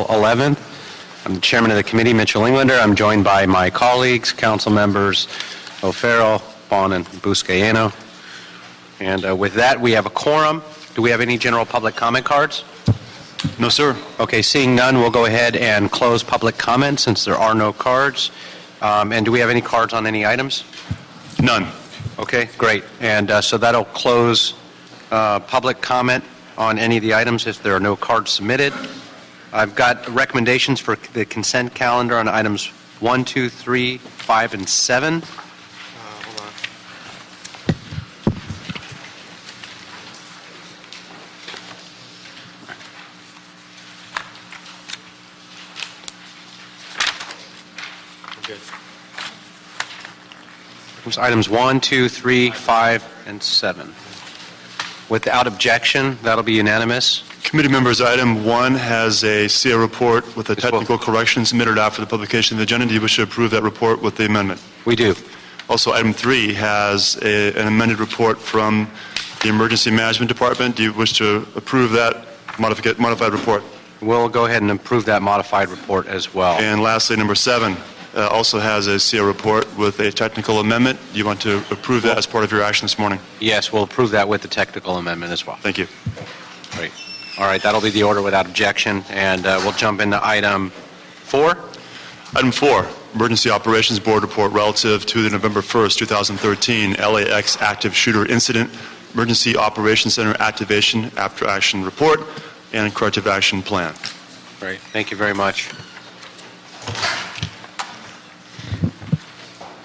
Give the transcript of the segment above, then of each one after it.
11th. I'm the chairman of the committee, Mitchell Englander. I'm joined by my colleagues, council members O'Farrell, Bond, and Buscaino. And with that, we have a quorum. Do we have any general public comment cards? No, sir. Okay, seeing none, we'll go ahead and close public comment since there are no cards. And do we have any cards on any items? None. Okay, great. And so that'll close public comment on any of the items if there are no cards submitted. I've got recommendations for the consent calendar on items 1, 2, 3, 5, and 7. Hold on. Items 1, 2, 3, 5, and 7. Without objection, that'll be unanimous. Committee members, item 1 has a CA report with a technical correction submitted after the publication of the agenda. Do you wish to approve that report with the amendment? We do. Also, item 3 has an amended report from the Emergency Management Department. Do you wish to approve that modified report? We'll go ahead and approve that modified report as well. And lastly, number 7 also has a CA report with a technical amendment. Do you want to approve that as part of your action this morning? Yes, we'll approve that with the technical amendment as well. Thank you. Great. All right, that'll be the order without objection, and we'll jump into item 4. Item 4, Emergency Operations Board report relative to the November 1st, 2013 LAX active shooter incident, Emergency Operations Center activation after action report, and corrective action plan. Great. Thank you very much.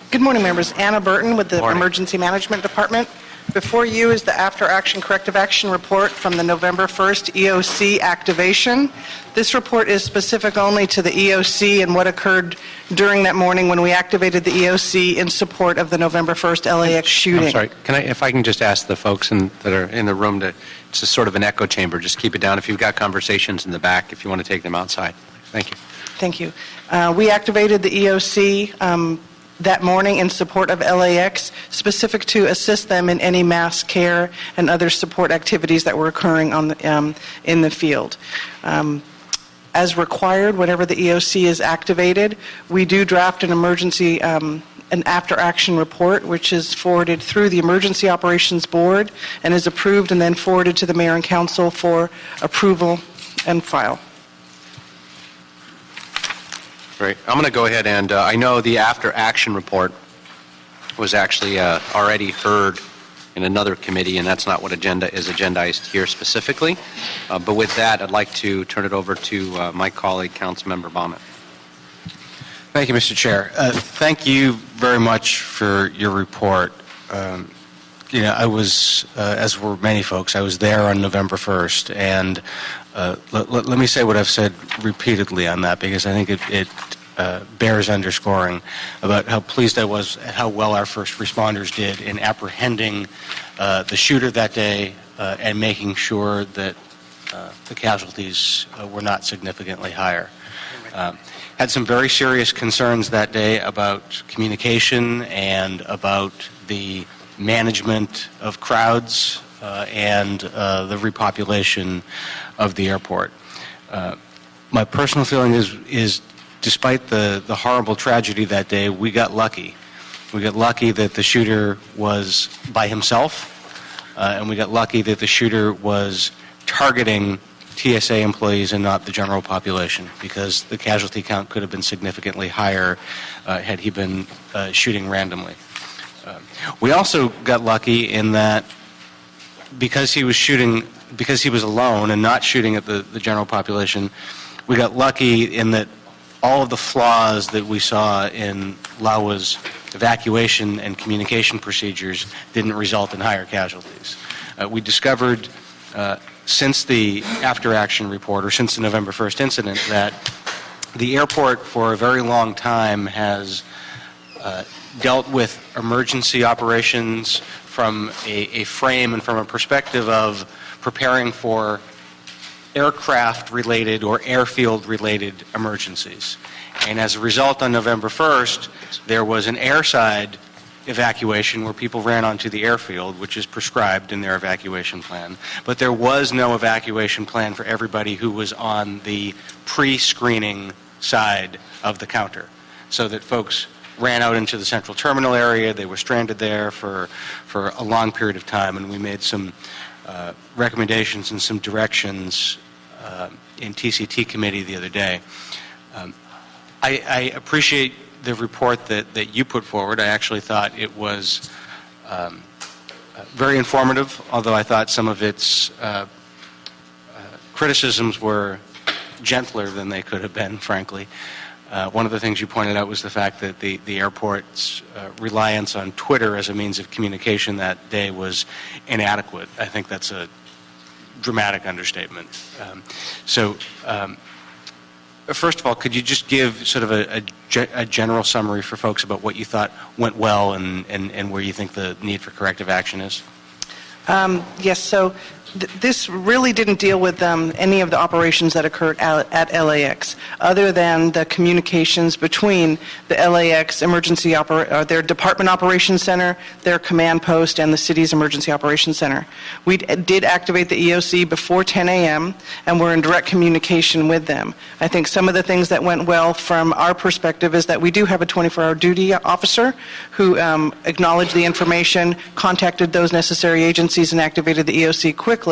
Good morning, members. Anna Burton with the Morning. Emergency Management Department. Before you is the after action corrective action report from the November 1st EOC activation. This report is specific only to the EOC and what occurred during that morning when we activated the EOC in support of the November 1st LAX shooting. I'm sorry. If I can just ask the folks that are in the room to, it's just sort of an echo chamber, just keep it down. If you've got conversations in the back, if you want to take them outside. Thank you. Thank you. We activated the EOC that morning in support of LAX, specific to assist them in any mass care and other support activities that were occurring in the field. As required, whenever the EOC is activated, we do draft an emergency, an after-action report, which is forwarded through the Emergency Operations Board and is approved and then forwarded to the Mayor and Council for approval and file. Great. I'm going to go ahead and I know the after-action report was actually already heard in another committee, and that's not what agenda is agendized here specifically. But with that, I'd like to turn it over to my colleague, Councilmember Baumann. Thank you, Mr. Chair. Thank you very much for your report. I was, as were many folks, I was there on November 1st, and let me say what I've said repeatedly on that, because I think it bears underscoring about how pleased I was at how well our first responders did in apprehending the shooter that day and making sure that the casualties were not significantly higher. Had some very serious concerns that day about communication and about the management of crowds and the repopulation of the airport. My personal feeling is despite the horrible tragedy that day, we got lucky. We got lucky that the shooter was by himself, and we got lucky that the shooter was targeting TSA employees and not the general population, because the casualty count could have been significantly higher had he been shooting randomly. We also got lucky in that because he was alone and not shooting at the general population, we got lucky in that all of the flaws that we saw in LAWA's evacuation and communication procedures didn't result in higher casualties. We discovered since the after-action report, or since the November 1st incident, that the airport for a very long time has dealt with emergency operations from a frame and from a perspective of preparing for aircraft-related or airfield-related emergencies. And as a result, on November 1st, there was an airside evacuation where people ran onto the airfield, which is prescribed in their evacuation plan. But there was no evacuation plan for everybody who was on the pre-screening side of the counter, so that folks ran out into the central terminal area. They were stranded there for a long period of time, and we made some recommendations and some directions in TCT committee the other day. I appreciate the report that you put forward. I actually thought it was very informative, although I thought some of its criticisms were gentler than they could have been, frankly. One of the things you pointed out was the fact that the airport's reliance on Twitter as a means of communication that day was inadequate. I think that's a dramatic understatement. First of all, could you just give sort of a general summary for folks about what you thought went well and where you think the need for corrective action is? Yes, so this really didn't deal with any of the operations that occurred at LAX, other than the communications between the LAX their Department Operations Center, their command post, and the city's Emergency Operations Center. We did activate the EOC before 10 a.m., and we're in direct communication with them. I think some of the things that went well from our perspective is that we do have a 24-hour duty officer who acknowledged the information, contacted those necessary agencies, and activated the EOC quickly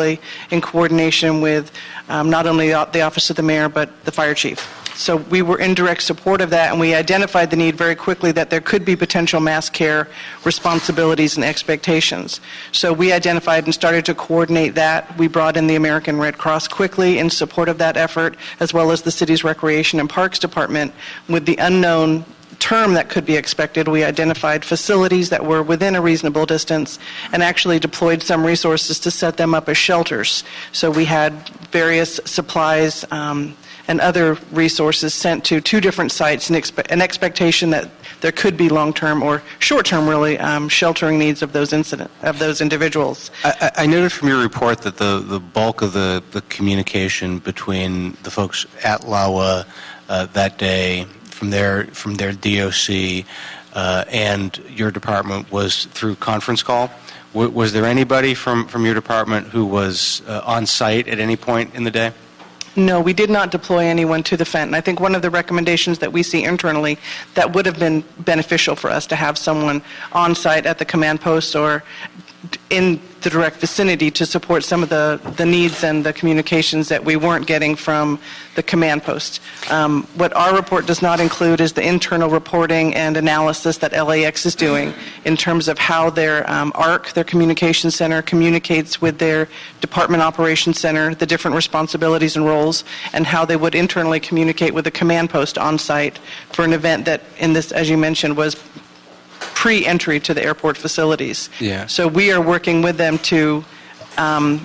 in coordination with not only the Office of the Mayor, but the Fire Chief. So we were in direct support of that, and we identified the need very quickly that there could be potential mass care responsibilities and expectations. So we identified and started to coordinate that. We brought in the American Red Cross quickly in support of that effort, as well as the city's Recreation and Parks Department. With the unknown term that could be expected, we identified facilities that were within a reasonable distance and actually deployed some resources to set them up as shelters. So we had various supplies and other resources sent to 2 different sites in an expectation that there could be long-term or short-term, really, sheltering needs of those individuals. I noted from your report that the bulk of the communication between the folks at LAWA that day from their DOC and your department was through conference call. Was there anybody from your department who was on site at any point in the day? No, we did not deploy anyone to the Fenton. I think one of the recommendations that we see internally that would have been beneficial for us to have someone on site at the command post or in the direct vicinity to support some of the needs and the communications that we weren't getting from the command post. What our report does not include is the internal reporting and analysis that LAX is doing in terms of how their ARC, their communication center, communicates with their Department Operations Center, the different responsibilities and roles, and how they would internally communicate with the command post on site for an event that, in this, as you mentioned, was pre-entry to the airport facilities. Yeah. So we are working with them to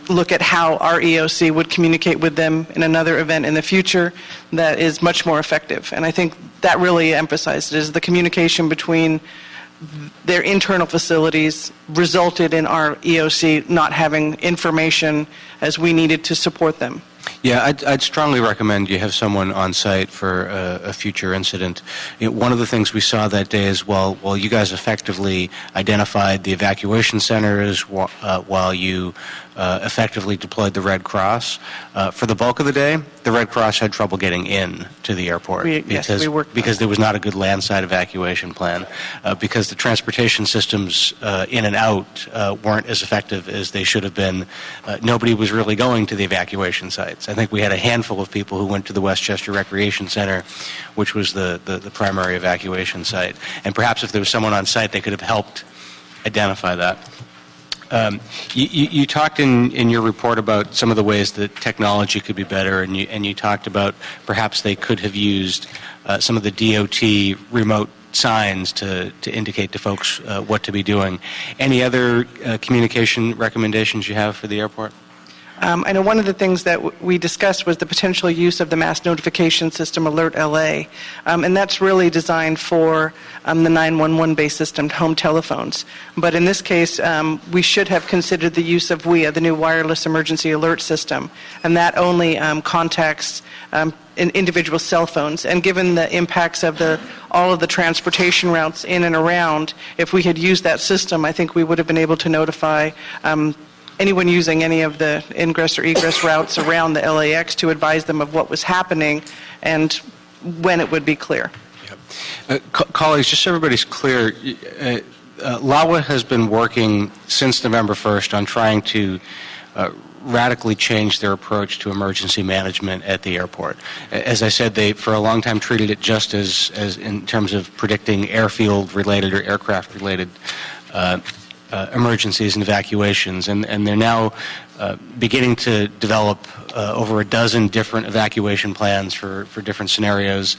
look at how our EOC would communicate with them in another event in the future that is much more effective. And I think that really emphasized is the communication between their internal facilities resulted in our EOC not having information as we needed to support them. Yeah, I'd strongly recommend you have someone on site for a future incident. One of the things we saw that day is while you guys effectively identified the evacuation centers, while you effectively deployed the Red Cross, for the bulk of the day, the Red Cross had trouble getting in to the airport because there was not a good landside evacuation plan, because the transportation systems in and out weren't as effective as they should have been. Nobody was really going to the evacuation sites. I think we had a handful of people who went to the Westchester Recreation Center, which was the primary evacuation site. And perhaps if there was someone on site, they could have helped identify that. You talked in your report about some of the ways that technology could be better, and you talked about perhaps they could have used some of the DOT remote signs to indicate to folks what to be doing. Any other communication recommendations you have for the airport? I know one of the things that we discussed was the potential use of the mass notification system Alert LA, and that's really designed for the 911-based system, home telephones. But in this case, we should have considered the use of WIA, the new wireless emergency alert system, and that only contacts individual cell phones. And given the impacts of all of the transportation routes in and around, if we had used that system, I think we would have been able to notify anyone using any of the ingress or egress routes around the LAX to advise them of what was happening and when it would be clear. Colleagues, just so everybody's clear, LAWA has been working since November 1st on trying to radically change their approach to emergency management at the airport. As I said, they for a long time treated it just as in terms of predicting airfield-related or aircraft-related emergencies and evacuations, and they're now beginning to develop over a dozen different evacuation plans for different scenarios,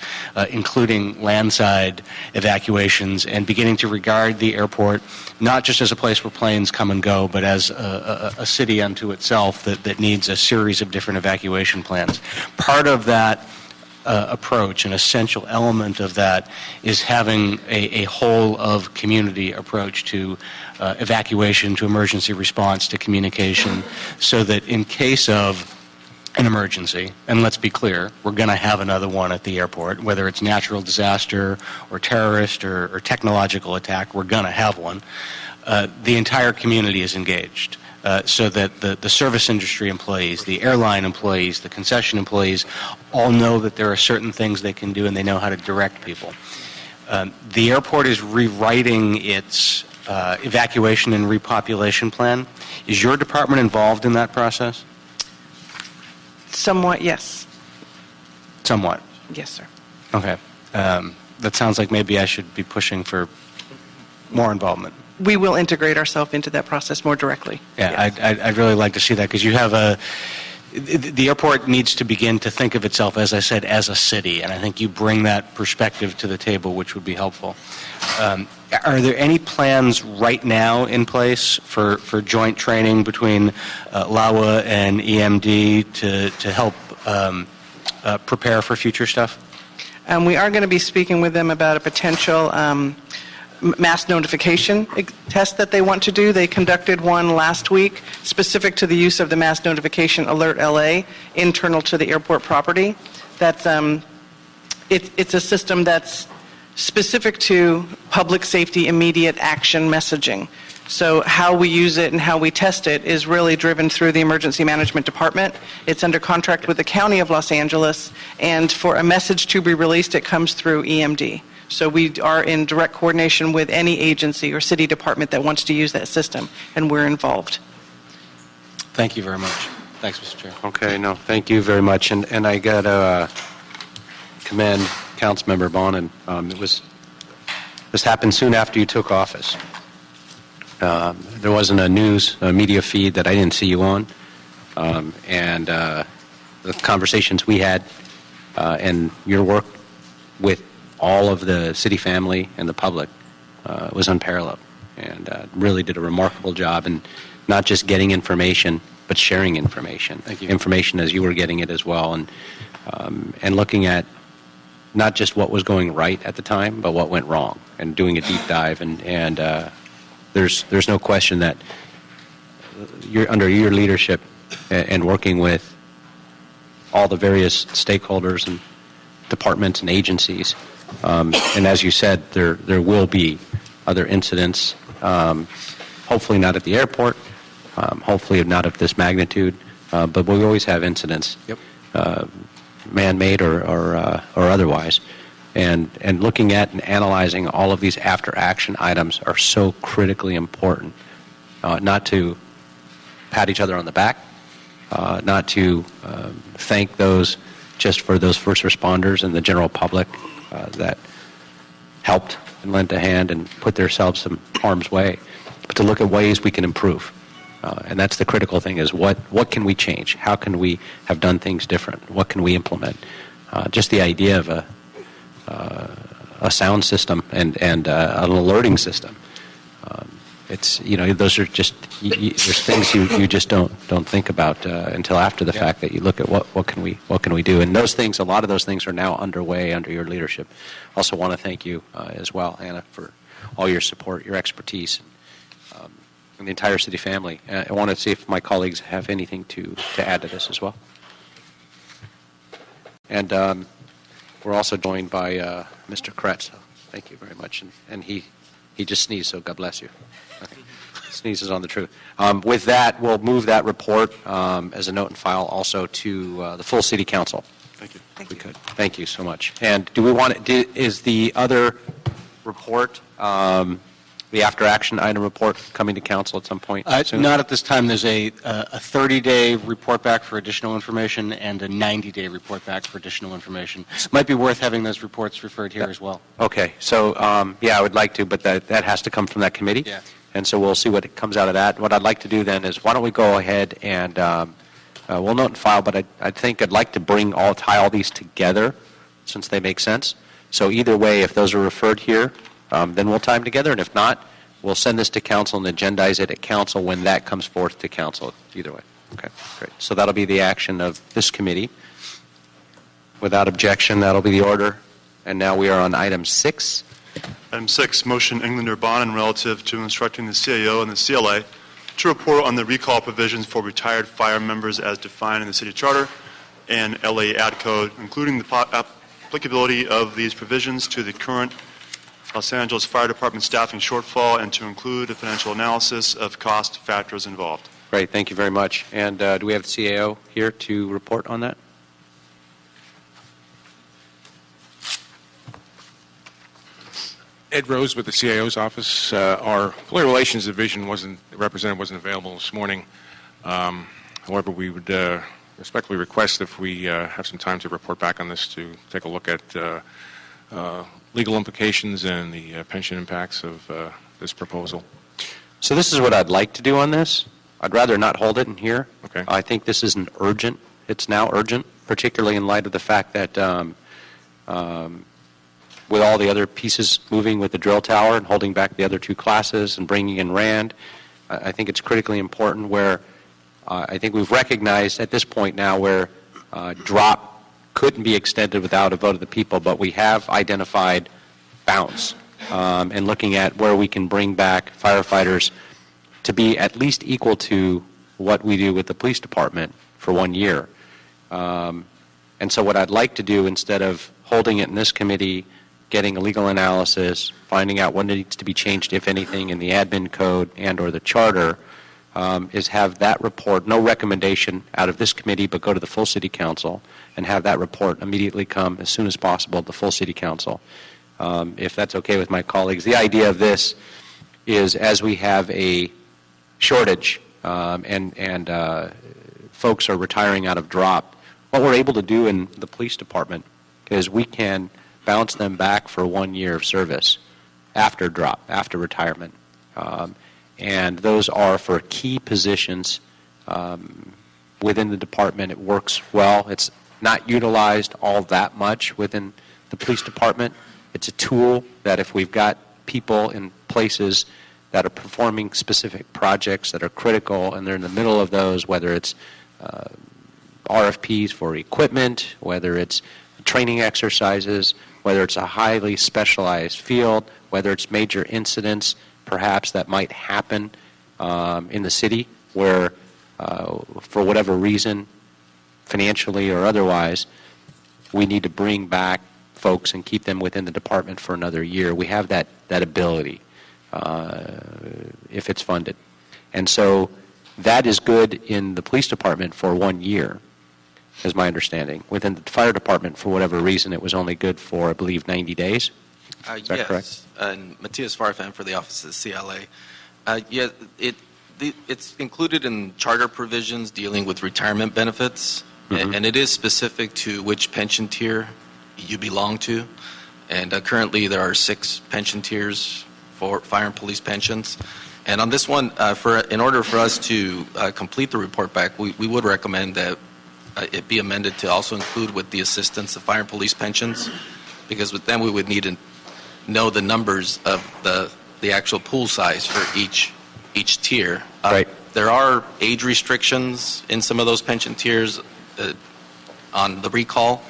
including landside evacuations, and beginning to regard the airport not just as a place where planes come and go, but as a city unto itself that needs a series of different evacuation plans. Part of that approach, an essential element of that, is having a whole of community approach to evacuation, to emergency response, to communication, so that in case of an emergency, and let's be clear, we're going to have another one at the airport, whether it's natural disaster or terrorist or technological attack, we're going to have one. The entire community is engaged. So that the service industry employees, the airline employees, the concession employees all know that there are certain things they can do and they know how to direct people. The airport is rewriting its evacuation and repopulation plan. Is your department involved in that process? Somewhat, yes. Somewhat? Yes, sir. Okay. That sounds like maybe I should be pushing for more involvement. We will integrate ourselves into that process more directly. Yeah, yes. I'd really like to see that, because you have the airport needs to begin to think of itself, as I said, as a city, and I think you bring that perspective to the table, which would be helpful. Are there any plans right now in place for joint training between LAWA and EMD to help prepare for future stuff? We are going to be speaking with them about a potential mass notification test that they want to do. They conducted one last week specific to the use of the mass notification Alert LA internal to the airport property. That's it's a system that's specific to public safety immediate action messaging. So how we use it and how we test it is really driven through the Emergency Management Department. It's under contract with the County of Los Angeles, and for a message to be released, it comes through EMD. So we are in direct coordination with any agency or city department that wants to use that system, and we're involved. Thank you very much. Thanks, Mr. Chair. Okay, no, thank you very much. And I got to commend Councilmember Bonin. This happened soon after you took office. There wasn't a media feed that I didn't see you on. And the conversations we had and your work with all of the city family and the public was unparalleled, and really did a remarkable job in not just getting information, but sharing information. Thank you. Information as you were getting it as well, and looking at not just what was going right at the time, but what went wrong, and doing a deep dive. And there's no question that under your leadership and working with all the various stakeholders and departments and agencies, and as you said, there will be other incidents, hopefully not at the airport, hopefully not of this magnitude, but we always have incidents, Yep. Man-made or otherwise. And looking at and analyzing all of these after-action items are so critically important, not to pat each other on the back, not to thank those just for those first responders and the general public that helped and lent a hand and put themselves in harm's way, but to look at ways we can improve. And that's the critical thing, is what can we change? How can we have done things different? What can we implement? Just the idea of a sound system and an alerting system it's, those are just, there's things you just don't think about until after the fact that you look at what can we do. And those things, a lot of those things are now underway under your leadership. Also want to thank you as well, Anna, for all your support, your expertise, and the entire city family. I want to see if my colleagues have anything to add to this as well. And we're also joined by Mr. Kretz. So thank you very much. And he just sneezed, so God bless you. Sneezes on the truth. With that, we'll move that report as a note and file also to the full City Council. Thank you. Thank We you. could. Thank you so much. And do we want is the other report, the after-action item report, coming to council at some point soon? Not at this time. There's a 30-day report back for additional information and a 90-day report back for additional information. Might be worth having those reports referred here as well. Okay. So, I would like to, but that has to come from that committee. Yeah. And so we'll see what comes out of that. What I'd like to do then is, why don't we go ahead and we'll note and file, but I think I'd like to tie all these together since they make sense. So either way, if those are referred here, then we'll tie them together, and if not, we'll send this to council and agendize it at council when that comes forth to council, either way. Okay, great. So that'll be the action of this committee. Without objection, that'll be the order. And now we are on item 6. Item 6, motion Englander Bonin relative to instructing the CAO and the CLA to report on the recall provisions for retired fire members as defined in the city charter and LA Ad Code, including the applicability of these provisions to the current Los Angeles Fire Department staffing shortfall, and to include a financial analysis of cost factors involved. Great, thank you very much. And do we have the CAO here to report on that? Ed Rose with the CAO's office. Our Employee Relations Division representative wasn't available this morning. However, we would respectfully request if we have some time to report back on this to take a look at legal implications and the pension impacts of this proposal. So this is what I'd like to do on this. I'd rather not hold it in here. Okay. I think this is it's now urgent, particularly in light of the fact that with all the other pieces moving with the drill tower and holding back the other 2 classes and bringing in RAND, I think it's critically important where I think we've recognized at this point now where drop couldn't be extended without a vote of the people, but we have identified bounce and looking at where we can bring back firefighters to be at least equal to what we do with the police department for 1 year. And so what I'd like to do, instead of holding it in this committee, getting a legal analysis, finding out what needs to be changed, if anything, in the admin code and or the charter, is have that report, no recommendation out of this committee, but go to the full City Council and have that report immediately come as soon as possible to the full City Council. If that's okay with my colleagues. The idea of this is, as we have a shortage and folks are retiring out of drop, what we're able to do in the police department is we can bounce them back for 1 year of service after drop, after retirement. And those are for key positions within the department. It works well. It's not utilized all that much within the police department. It's a tool that if we've got people in places that are performing specific projects that are critical and they're in the middle of those, whether it's RFPs for equipment, whether it's training exercises, whether it's a highly specialized field, whether it's major incidents perhaps that might happen in the city where for whatever reason, financially or otherwise, we need to bring back folks and keep them within the department for another year. We have that ability if it's funded. And so that is good in the police department for 1 year, is my understanding. Within the fire department, for whatever reason, it was only good for, I believe, 90 days. Is that correct? And Matthias Farfan for the Office of the CLA. It's included in charter provisions dealing with retirement benefits, and it is specific to which pension tier you belong to. And currently there are 6 pension tiers for fire and police pensions. And on this one, in order for us to complete the report back, we would recommend that it be amended to also include with the assistance of fire and police pensions, because then we would need to know the numbers of the actual pool size for each each tier. Right. There are age restrictions in some of those pension tiers on the recall.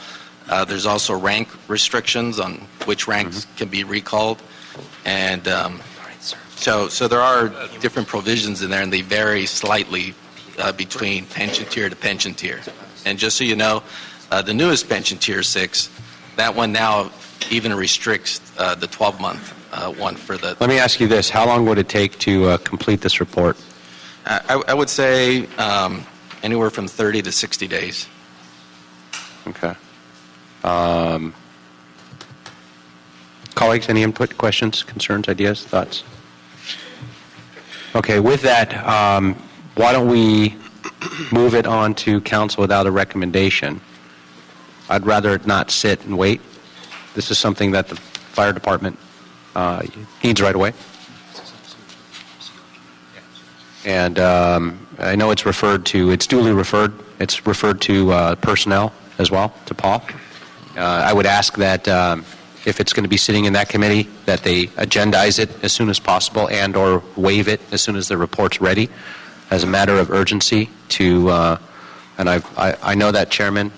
There's also rank restrictions on which ranks can be recalled. And so there are different provisions in there, and they vary slightly between pension tier to pension tier. And just so you know, the newest pension tier 6, that one now even restricts the 12-month one for the... Let me ask you this. How long would it take to complete this report? I would say anywhere from 30 to 60 days. Okay. Colleagues, any input, questions, concerns, ideas, thoughts? Okay, with that, why don't we move it on to council without a recommendation? I'd rather it not sit and wait. This is something that the fire department needs right away. And I know it's duly referred. It's referred to personnel as well, to Paul. I would ask that if it's going to be sitting in that committee, that they agendize it as soon as possible and or waive it as soon as the report's ready as a matter of urgency to, and I know that chairman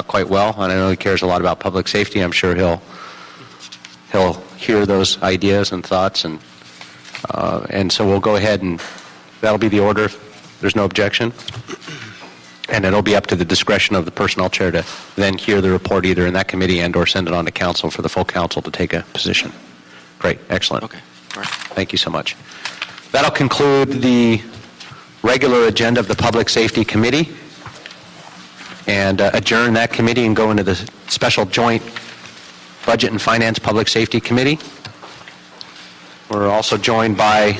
quite well, and I know he cares a lot about public safety. I'm sure he'll hear those ideas and thoughts, and so we'll go ahead and that'll be the order if there's no objection. And it'll be up to the discretion of the personnel chair to then hear the report either in that committee and or send it on to council for the full council to take a position. Great. Excellent. Okay. All right. Thank you so much. That'll conclude the regular agenda of the Public Safety Committee and adjourn that committee and go into the special joint Budget and Finance Public Safety Committee. We're also joined by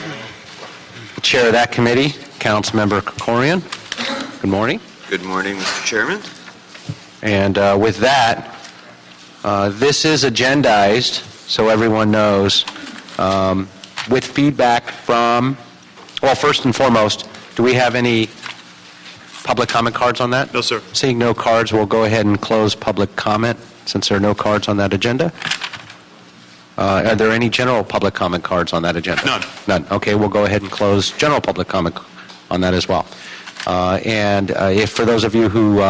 the chair of that committee, Councilmember Krikorian. Good morning. Good morning, Mr. Chairman. And with that, this is agendized, so everyone knows, with feedback from, well, first and foremost, do we have any public comment cards on that? No, sir. Seeing no cards, we'll go ahead and close public comment since there are no cards on that agenda. Are there any general public comment cards on that agenda? None. None. Okay, we'll go ahead and close general public comment on that as well. And if for those of you who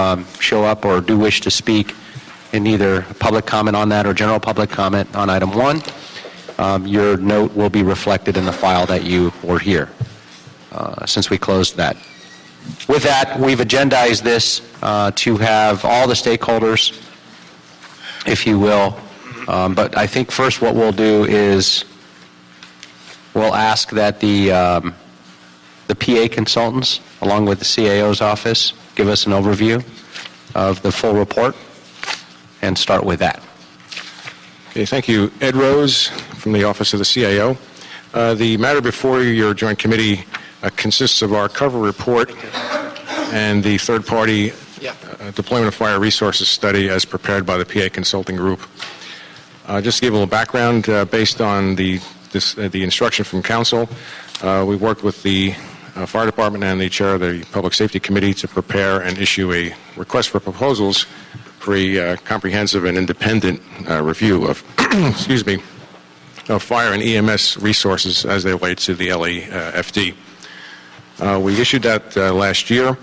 show up or do wish to speak in either public comment on that or general public comment on item 1, your note will be reflected in the file that you were here since we closed that. With that, we've agendized this to have all the stakeholders, if you will. But I think first what we'll do is we'll ask that the PA consultants, along with the CAO's office, give us an overview of the full report and start with that. Okay, thank you. Ed Rose from the Office of the CAO. The matter before your joint committee consists of our cover report and the third-party deployment of fire resources study as prepared by the PA Consulting Group. Just to give a little background, based on the instruction from council, we worked with the Fire Department and the chair of the Public Safety Committee to prepare and issue a request for proposals for a comprehensive and independent review of, of fire and EMS resources as they relate to the LAFD. We issued that last year,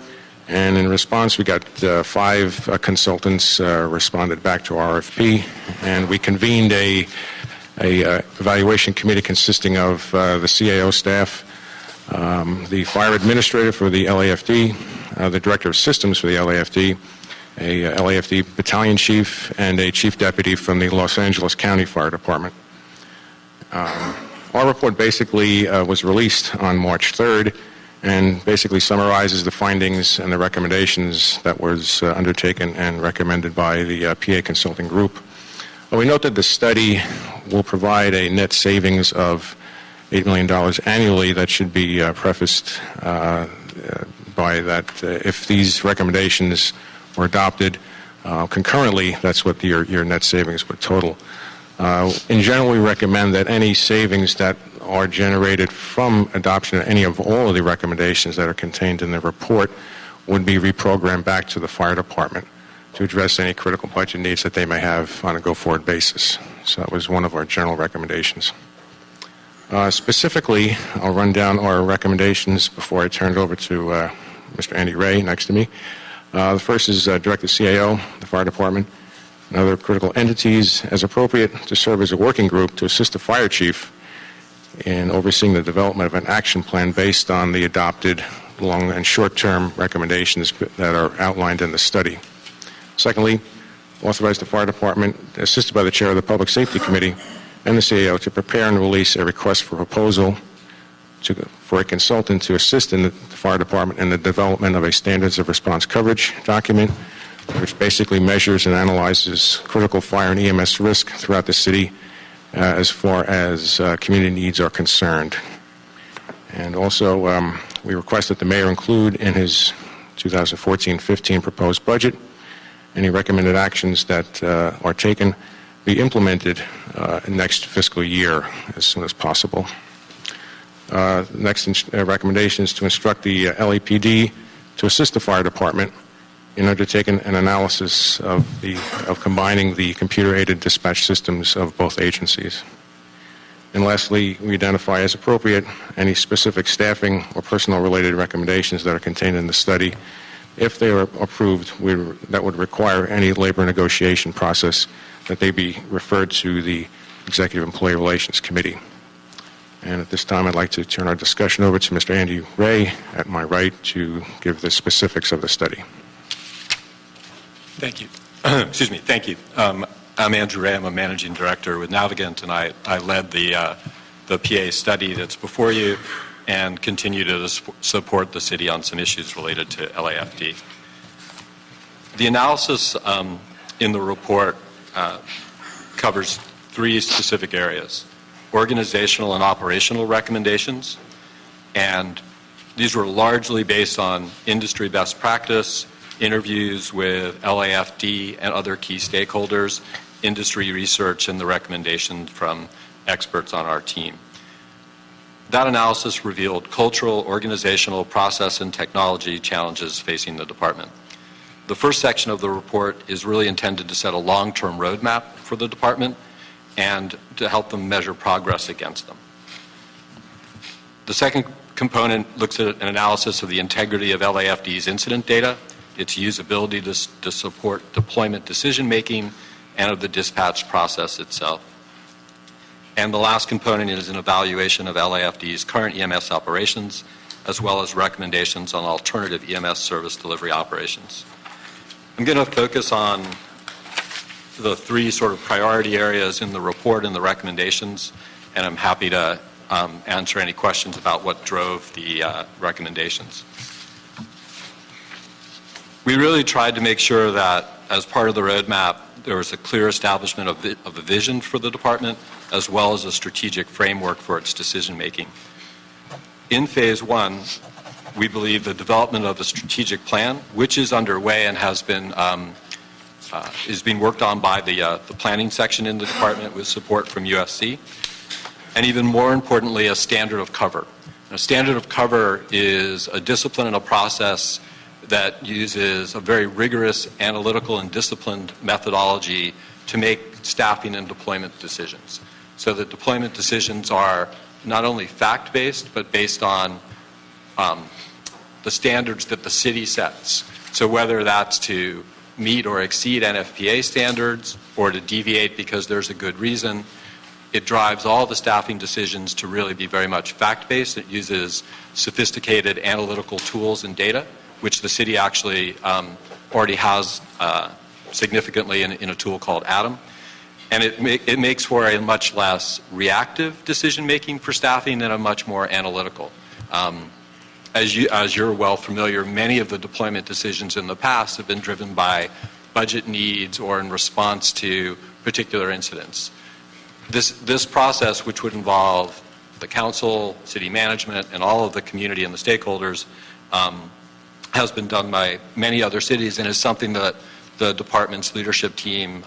and in response we got 5 consultants responded back to our RFP, and we convened a evaluation committee consisting of the CAO staff, the fire administrator for the LAFD, the director of systems for the LAFD, a LAFD battalion chief, and a chief deputy from the Los Angeles County Fire Department. Our report basically was released on March 3rd and basically summarizes the findings and the recommendations that was undertaken and recommended by the PA Consulting Group. We note that the study will provide a net savings of $8 million annually. That should be prefaced by that if these recommendations were adopted concurrently, that's what your net savings would total. In general, we recommend that any savings that are generated from adoption of any of all of the recommendations that are contained in the report would be reprogrammed back to the fire department to address any critical budget needs that they may have on a go-forward basis. So that was one of our general recommendations. Specifically, I'll run down our recommendations before I turn it over to Mr. Andy Ray next to me. The first is direct the CAO, the fire department, and other critical entities as appropriate to serve as a working group to assist the fire chief in overseeing the development of an action plan based on the adopted long and short-term recommendations that are outlined in the study. Secondly, authorize the fire department, assisted by the chair of the Public Safety Committee and the CAO, to prepare and release a request for proposal for a consultant to assist in the fire department in the development of a standards of response coverage document, which basically measures and analyzes critical fire and EMS risk throughout the city as far as community needs are concerned. And also, we request that the mayor include in his 2014-15 proposed budget any recommended actions that are taken be implemented next fiscal year as soon as possible. Next recommendation is to instruct the LAPD to assist the fire department in undertaking an analysis of combining the computer-aided dispatch systems of both agencies. And lastly, we identify as appropriate any specific staffing or personnel-related recommendations that are contained in the study. If they are approved, that would require any labor negotiation process that they be referred to the Executive Employee Relations Committee. And at this time, I'd like to turn our discussion over to Mr. Andy Ray at my right to give the specifics of the study. Thank you. Excuse me. Thank you. I'm Andrew Ray. I'm a managing director with Navigant, and I led the PA study that's before you and continue to support the city on some issues related to LAFD. The analysis in the report covers three specific areas: organizational and operational recommendations, and these were largely based on industry best practice, interviews with LAFD and other key stakeholders, industry research, and the recommendations from experts on our team. That analysis revealed cultural, organizational, process, and technology challenges facing the department. The first section of the report is really intended to set a long-term roadmap for the department and to help them measure progress against them. The second component looks at an analysis of the integrity of LAFD's incident data, its usability to support deployment decision-making, and of the dispatch process itself. And the last component is an evaluation of LAFD's current EMS operations, as well as recommendations on alternative EMS service delivery operations. I'm going to focus on the three sort of priority areas in the report and the recommendations, and I'm happy to answer any questions about what drove the recommendations. We really tried to make sure that as part of the roadmap, there was a clear establishment of a vision for the department, as well as a strategic framework for its decision-making. In Phase 1, we believe the development of a strategic plan, which is underway and has been is being worked on by the planning section in the department with support from USC, and even more importantly, a standard of cover. A standard of cover is a discipline and a process that uses a very rigorous analytical and disciplined methodology to make staffing and deployment decisions. So that deployment decisions are not only fact-based, but based on the standards that the city sets. So whether that's to meet or exceed NFPA standards or to deviate because there's a good reason, it drives all the staffing decisions to really be very much fact-based. It uses sophisticated analytical tools and data, which the city actually already has significantly in a tool called Atom. And it makes for a much less reactive decision-making for staffing and a much more analytical. As you're well familiar, many of the deployment decisions in the past have been driven by budget needs or in response to particular incidents. This process, which would involve the council, city management, and all of the community and the stakeholders, has been done by many other cities and is something that the department's leadership team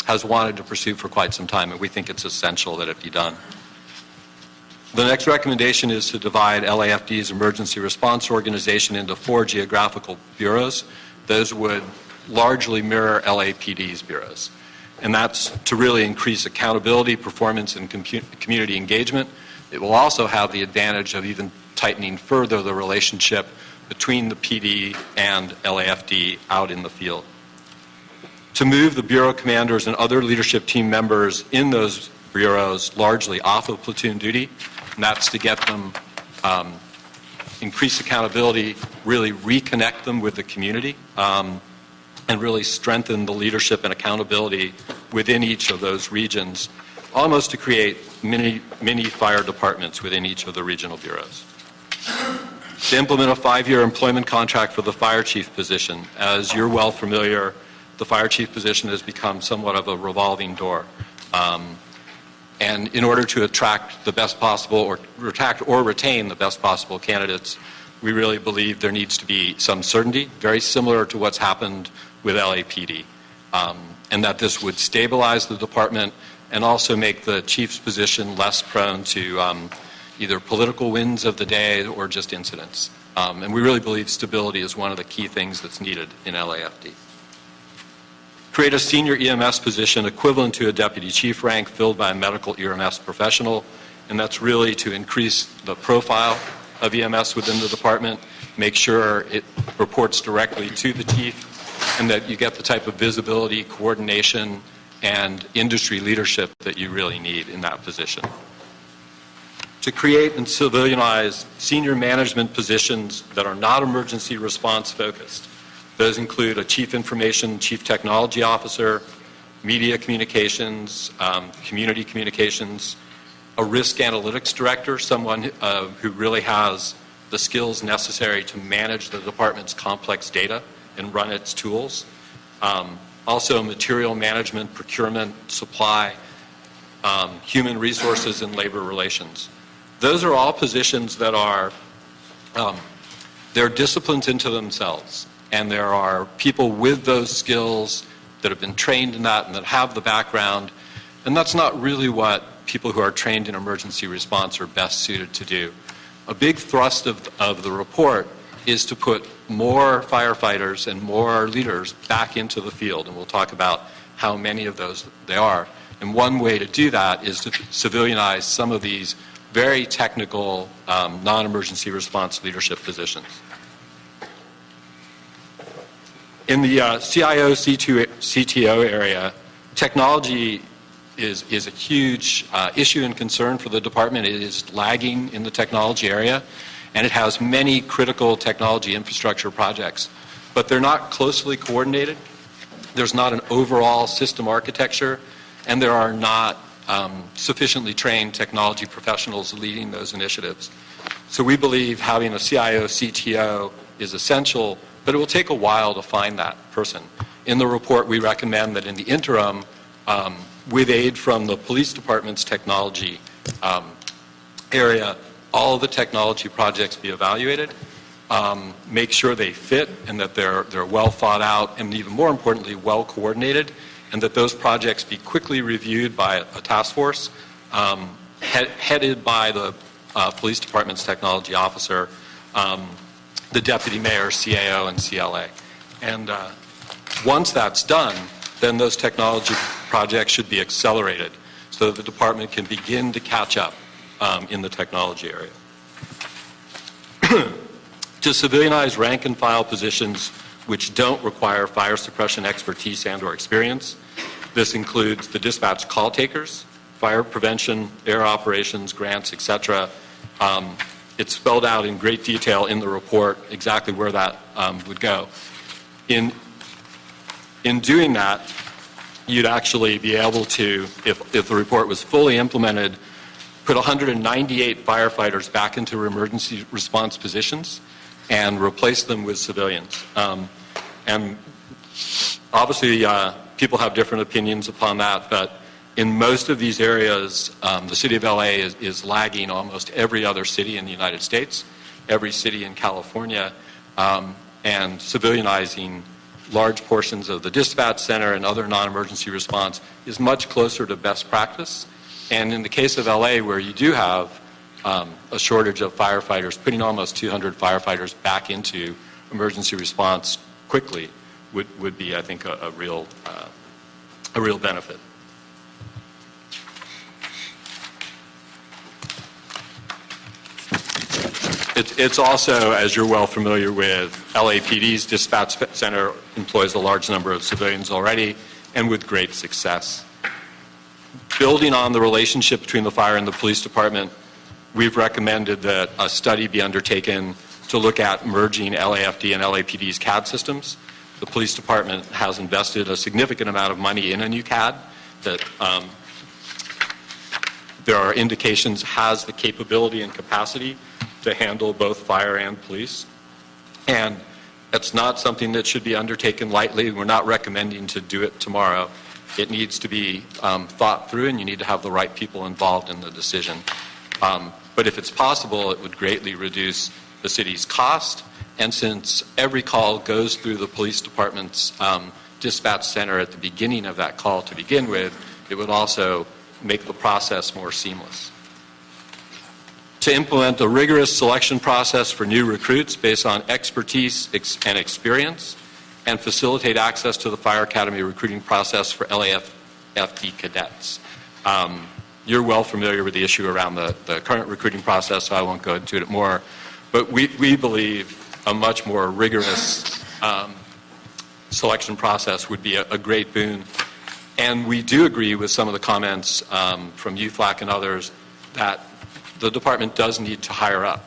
has wanted to pursue for quite some time, and we think it's essential that it be done. The next recommendation is to divide LAFD's emergency response organization into 4 geographical bureaus. Those would largely mirror LAPD's bureaus. and that's to really increase accountability, performance, and community engagement. It will also have the advantage of even tightening further the relationship between the PD and LAFD out in the field. To move the Bureau commanders and other leadership team members in those bureaus largely off of platoon duty, and that's to get them increase accountability, really reconnect them with the community, and really strengthen the leadership and accountability within each of those regions, almost to create mini fire departments within each of the regional bureaus. To implement a 5-year employment contract for the fire chief position. As you're well familiar, the fire chief position has become somewhat of a revolving door. And in order to attract the best possible, or retain the best possible candidates, we really believe there needs to be some certainty, very similar to what's happened with LAPD, and that this would stabilize the department and also make the chief's position less prone to either political winds of the day or just incidents. And we really believe stability is one of the key things that's needed in LAFD. Create a senior EMS position equivalent to a deputy chief rank filled by a medical EMS professional, and that's really to increase the profile of EMS within the department, make sure it reports directly to the chief, and that you get the type of visibility, coordination, and industry leadership that you really need in that position. To create and civilianize senior management positions that are not emergency response focused. Those include a chief information, chief technology officer, media communications, community communications, a risk analytics director, someone who really has the skills necessary to manage the department's complex data and run its tools. Also material management, procurement, supply, human resources, and labor relations. Those are all positions that are, they're disciplines into themselves. And there are people with those skills that have been trained in that and that have the background. And that's not really what people who are trained in emergency response are best suited to do. A big thrust of the report is to put more firefighters and more leaders back into the field. And we'll talk about how many of those there are. And one way to do that is to civilianize some of these very technical non-emergency response leadership positions. In the CIO, CTO area, technology is a huge issue and concern for the department. It is lagging in the technology area, and it has many critical technology infrastructure projects, but they're not closely coordinated. There's not an overall system architecture, and there are not sufficiently trained technology professionals leading those initiatives. So we believe having a CIO, CTO is essential, but it will take a while to find that person. In the report, we recommend that in the interim, with aid from the police department's technology area, all of the technology projects be evaluated, make sure they fit and that they're well thought out and even more importantly, well coordinated, and that those projects be quickly reviewed by a task force headed by the police department's technology officer, the deputy mayor, CAO, and CLA. And once that's done, then those technology projects should be accelerated so that the department can begin to catch up in the technology area. To civilianize rank and file positions which don't require fire suppression expertise and or experience. This includes the dispatch call takers, fire prevention, air operations, grants, etc. It's spelled out in great detail in the report exactly where that would go. In doing that, you'd actually be able to, if the report was fully implemented, put 198 firefighters back into emergency response positions and replace them with civilians. And obviously, people have different opinions upon that, but in most of these areas, the city of LA is lagging almost every other city in the United States, every city in California, and civilianizing large portions of the dispatch center and other non-emergency response is much closer to best practice. And in the case of LA, where you do have a shortage of firefighters, putting almost 200 firefighters back into emergency response quickly would be, I think, a a real benefit. It's also, as you're well familiar with, LAPD's dispatch center employs a large number of civilians already, and with great success. Building on the relationship between the fire and the police department, we've recommended that a study be undertaken to look at merging LAFD and LAPD's CAD systems. The police department has invested a significant amount of money in a new CAD that there are indications has the capability and capacity to handle both fire and police. And it's not something that should be undertaken lightly. We're not recommending to do it tomorrow. It needs to be thought through, and you need to have the right people involved in the decision. But if it's possible, it would greatly reduce the city's cost. And since every call goes through the police department's dispatch center at the beginning of that call to begin with, it would also make the process more seamless. To implement a rigorous selection process for new recruits based on expertise and experience, and facilitate access to the Fire Academy recruiting process for LAFD cadets. You're well familiar with the issue around the current recruiting process, so I won't go into it more. But we believe a much more rigorous selection process would be a great boon. And we do agree with some of the comments from UFLAC and others that the department does need to hire up.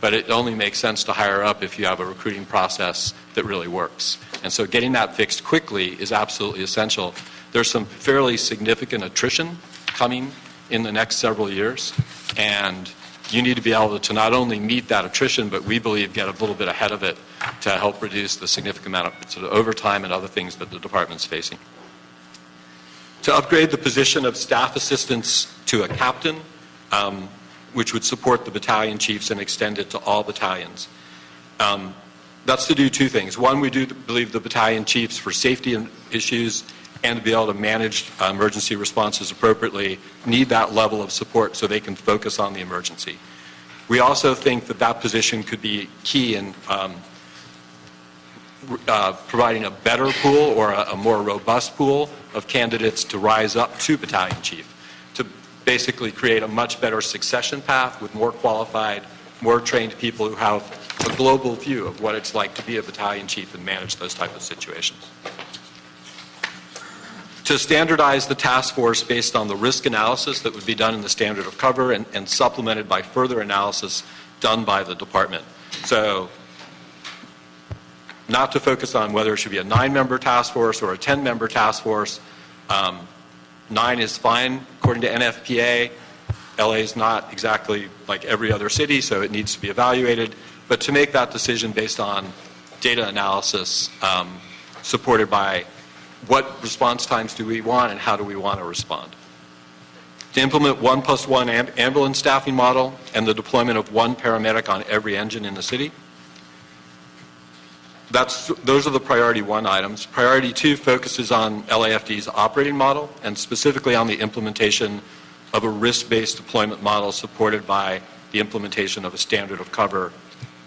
But it only makes sense to hire up if you have a recruiting process that really works. And so getting that fixed quickly is absolutely essential. There's some fairly significant attrition coming in the next several years, and you need to be able to not only meet that attrition, but we believe get a little bit ahead of it to help reduce the significant amount of sort of overtime and other things that the department's facing. To upgrade the position of staff assistants to a captain, which would support the battalion chiefs and extend it to all battalions. That's to do two things. One, we do believe the battalion chiefs, for safety issues and to be able to manage emergency responses appropriately, need that level of support so they can focus on the emergency. We also think that that position could be key in providing a better pool or a more robust pool of candidates to rise up to battalion chief, to basically create a much better succession path with more qualified, more trained people who have a global view of what it's like to be a battalion chief and manage those type of situations. To standardize the task force based on the risk analysis that would be done in the standard of cover and supplemented by further analysis done by the department. So not to focus on whether it should be a 9-member task force or a 10-member task force. 9 is fine according to NFPA. LA is not exactly like every other city, so it needs to be evaluated. But to make that decision based on data analysis supported by what response times do we want and how do we want to respond. To implement 1+1 ambulance staffing model and the deployment of 1 paramedic on every engine in the city. Those are the priority 1 items. Priority 2 focuses on LAFD's operating model and specifically on the implementation of a risk-based deployment model supported by the implementation of a standard of cover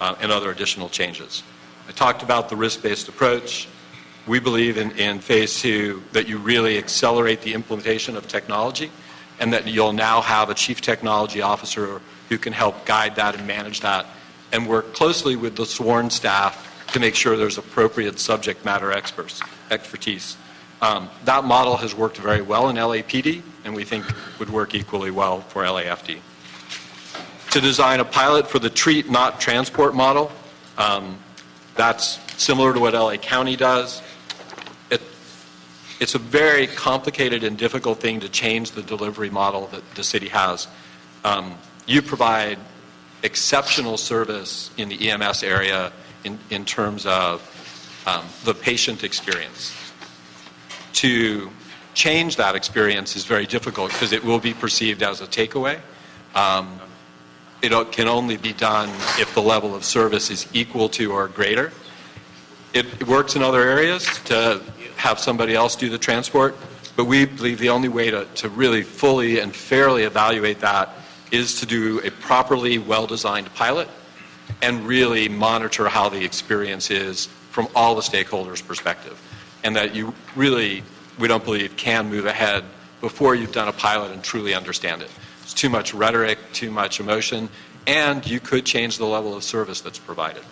and other additional changes. I talked about the risk-based approach. We believe in phase 2 that you really accelerate the implementation of technology and that you'll now have a chief technology officer who can help guide that and manage that and work closely with the sworn staff to make sure there's appropriate subject matter expertise. That model has worked very well in LAPD and we think would work equally well for LAFD. To design a pilot for the treat, not transport model. That's similar to what LA County does. It's a very complicated and difficult thing to change the delivery model that the city has. You provide exceptional service in the EMS area in terms of the patient experience. To change that experience is very difficult because it will be perceived as a takeaway. It can only be done if the level of service is equal to or greater. It works in other areas to have somebody else do the transport, but we believe the only way to really fully and fairly evaluate that is to do a properly well-designed pilot and really monitor how the experience is from all the stakeholders' perspective, and that you really we don't believe can move ahead before you've done a pilot and truly understand it. It's too much rhetoric, too much emotion, and you could change the level of service that's provided.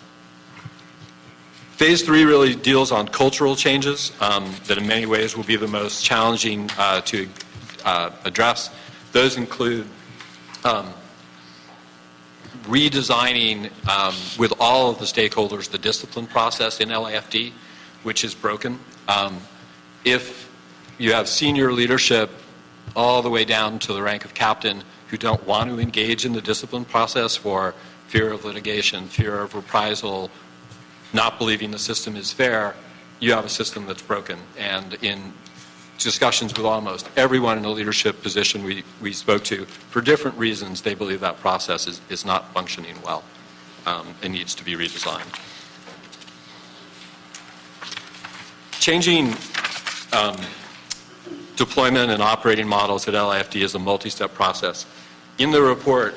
Phase 3 really deals on cultural changes that in many ways will be the most challenging to address. Those include redesigning with all of the stakeholders the discipline process in LAFD, which is broken. If you have senior leadership all the way down to the rank of captain who don't want to engage in the discipline process for fear of litigation, fear of reprisal, not believing the system is fair, you have a system that's broken. And in discussions with almost everyone in a leadership position we spoke to, for different reasons, they believe that process is not functioning well and needs to be redesigned. Changing deployment and operating models at LAFD is a multi-step process. In the report,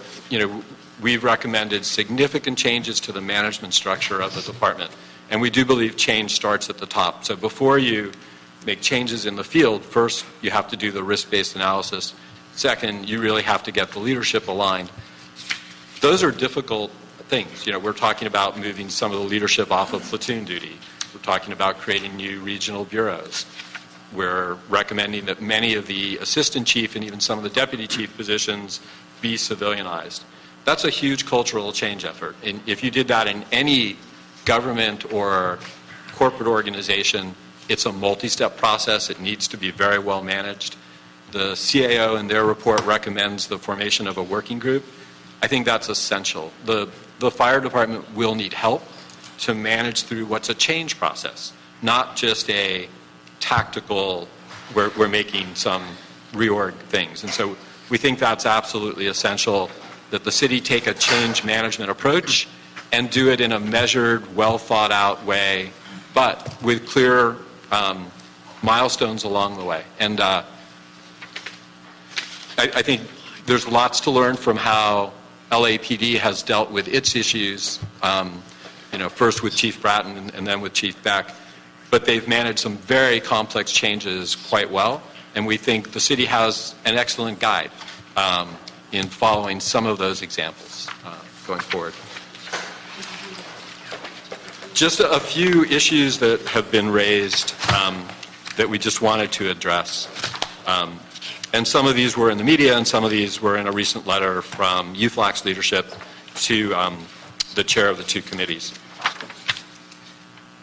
we've recommended significant changes to the management structure of the department, and we do believe change starts at the top. So before you make changes in the field, first you have to do the risk-based analysis. Second, you really have to get the leadership aligned. Those are difficult things. We're talking about moving some of the leadership off of platoon duty. We're talking about creating new regional bureaus. We're recommending that many of the assistant chief and even some of the deputy chief positions be civilianized. That's a huge cultural change effort. And if you did that in any government or corporate organization, it's a multi-step process. It needs to be very well managed. The CAO in their report recommends the formation of a working group. I think that's essential. The fire department will need help to manage through what's a change process, not just a tactical, we're making some reorg things. And so we think that's absolutely essential, that the city take a change management approach and do it in a measured, well thought out way, but with clear milestones along the way. And I think there's lots to learn from how LAPD has dealt with its issues, first with Chief Bratton and then with Chief Beck. But they've managed some very complex changes quite well, and we think the city has an excellent guide in following some of those examples going forward. Just a few issues that have been raised that we just wanted to address. And some of these were in the media, and some of these were in a recent letter from UFLAC's leadership to the chair of the two committees.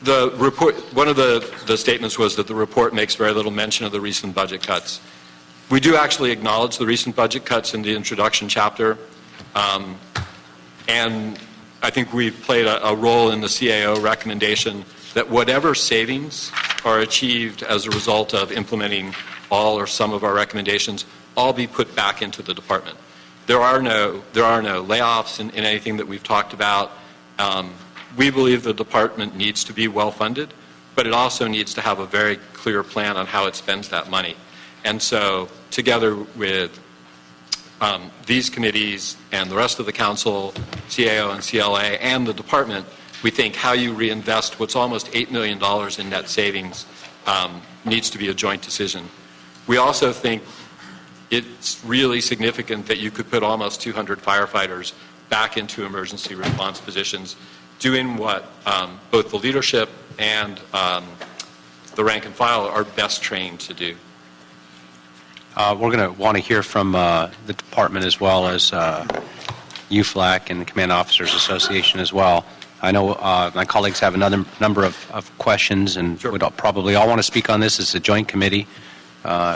The report, one of the statements was that the report makes very little mention of the recent budget cuts. We do actually acknowledge the recent budget cuts in the introduction chapter, and I think we've played a role in the CAO recommendation that whatever savings are achieved as a result of implementing all or some of our recommendations all be put back into the department. There are no layoffs in anything that we've talked about. We believe the department needs to be well funded, but it also needs to have a very clear plan on how it spends that money. And so together with these committees and the rest of the council, CAO and CLA, and the department, we think how you reinvest what's almost $8 million in net savings needs to be a joint decision. We also think it's really significant that you could put almost 200 firefighters back into emergency response positions, doing what both the leadership and the rank and file are best trained to do. We're going to want to hear from the department as well as UFLAC and the Command Officers Association as well. I know my colleagues have another number of questions, and Sure. we'd probably all want to speak on this as a joint committee.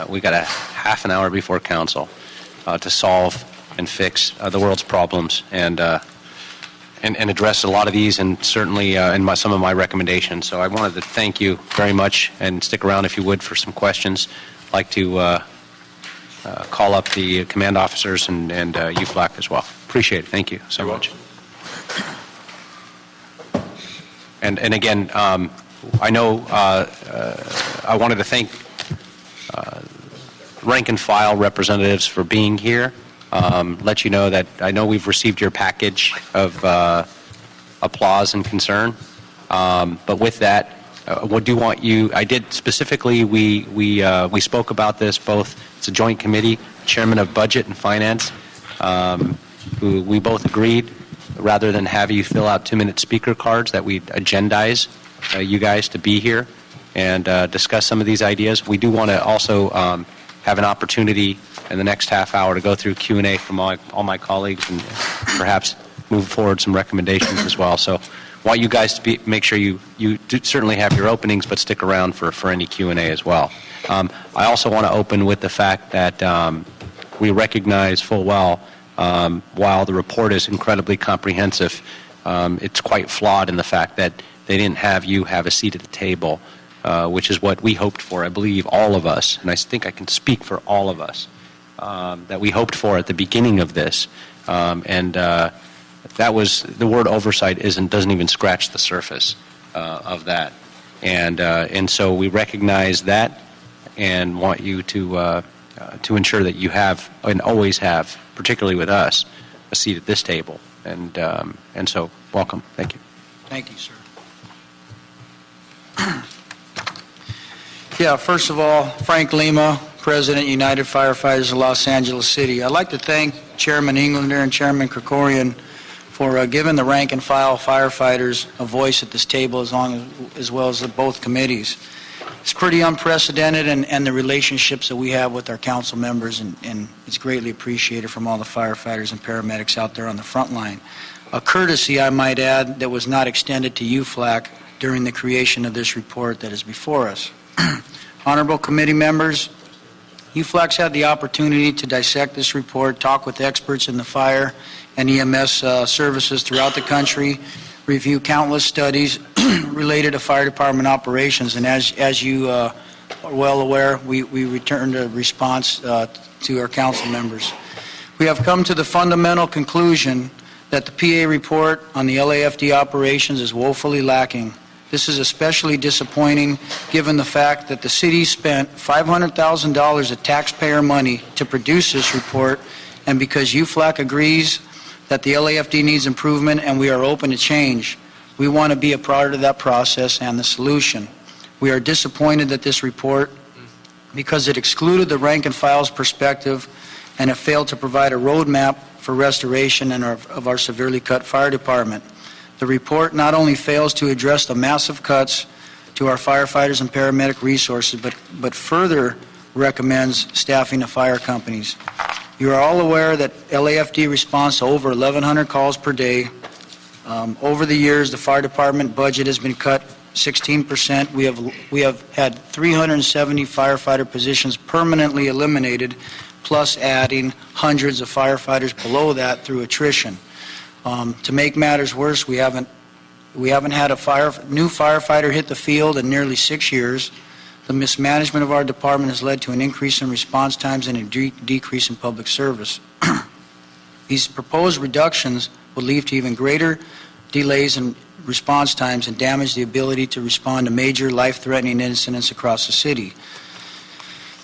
We got a half an hour before council to solve and fix the world's problems and address a lot of these, and certainly in some of my recommendations. So I wanted to thank you very much, and stick around if you would for some questions. I'd like to call up the command officers and UFLAC as well. Appreciate it. Thank you so much. And again, I know I wanted to thank rank and file representatives for being here. Let you know that I know we've received your package of applause and concern. But with that, I did specifically, we spoke about this both, it's a joint committee, Chairman of Budget and Finance, who we both agreed, rather than have you fill out 2-minute speaker cards, that we agendize you guys to be here and discuss some of these ideas. We do want to also have an opportunity in the next half hour to go through Q&A from all my colleagues and perhaps move forward some recommendations as well. So I want you guys to make sure you do certainly have your openings, but stick around for any Q&A as well. I also want to open with the fact that we recognize full well, while the report is incredibly comprehensive, it's quite flawed in the fact that they didn't have you have a seat at the table, which is what we hoped for, I believe, all of us, and I think I can speak for all of us, that we hoped for at the beginning of this. That was, the word oversight doesn't even scratch the surface of that. And so we recognize that and want you to ensure that you have, and always have, particularly with us, a seat at this table. And so, welcome. Thank you. Thank you, sir. Yeah, first of all, Frank Lima, President, United Firefighters of Los Angeles City. I'd like to thank Chairman Englander and Chairman Krikorian for giving the rank and file firefighters a voice at this table, as well as both committees. It's pretty unprecedented, and the relationships that we have with our council members, and it's greatly appreciated from all the firefighters and paramedics out there on the front line. A courtesy, I might add, that was not extended to UFLAC during the creation of this report that is before us. Honorable committee members, UFLAC's had the opportunity to dissect this report, talk with experts in the fire and EMS services throughout the country, review countless studies related to fire department operations, and as you are well aware, we returned a response to our council members. We have come to the fundamental conclusion that the PA report on the LAFD operations is woefully lacking. This is especially disappointing given the fact that the city spent $500,000 of taxpayer money to produce this report, and because UFLAC agrees that the LAFD needs improvement and we are open to change, we want to be a part of that process and the solution. We are disappointed that this report, because it excluded the rank and file's perspective and it failed to provide a roadmap for restoration of our severely cut fire department. The report not only fails to address the massive cuts to our firefighters and paramedic resources, but further recommends staffing the fire companies. You are all aware that LAFD responds to over 1,100 calls per day. Over the years, the fire department budget has been cut 16%. We have had 370 firefighter positions permanently eliminated, plus adding hundreds of firefighters below that through attrition. To make matters worse, we haven't had a new firefighter hit the field in nearly 6 years. The mismanagement of our department has led to an increase in response times and a decrease in public service. These proposed reductions will lead to even greater delays in response times and damage the ability to respond to major life-threatening incidents across the city.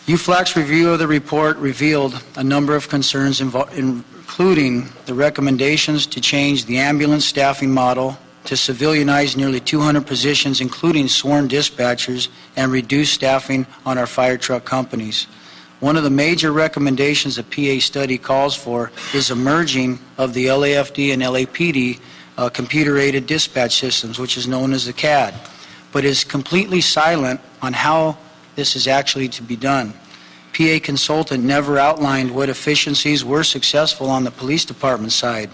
UFLAC's review of the report revealed a number of concerns including the recommendations to change the ambulance staffing model, to civilianize nearly 200 positions, including sworn dispatchers, and reduce staffing on our fire truck companies. One of the major recommendations the PA study calls for is a merging of the LAFD and LAPD computer-aided dispatch systems, which is known as the CAD, but is completely silent on how this is actually to be done. PA consultant never outlined what efficiencies were successful on the police department side.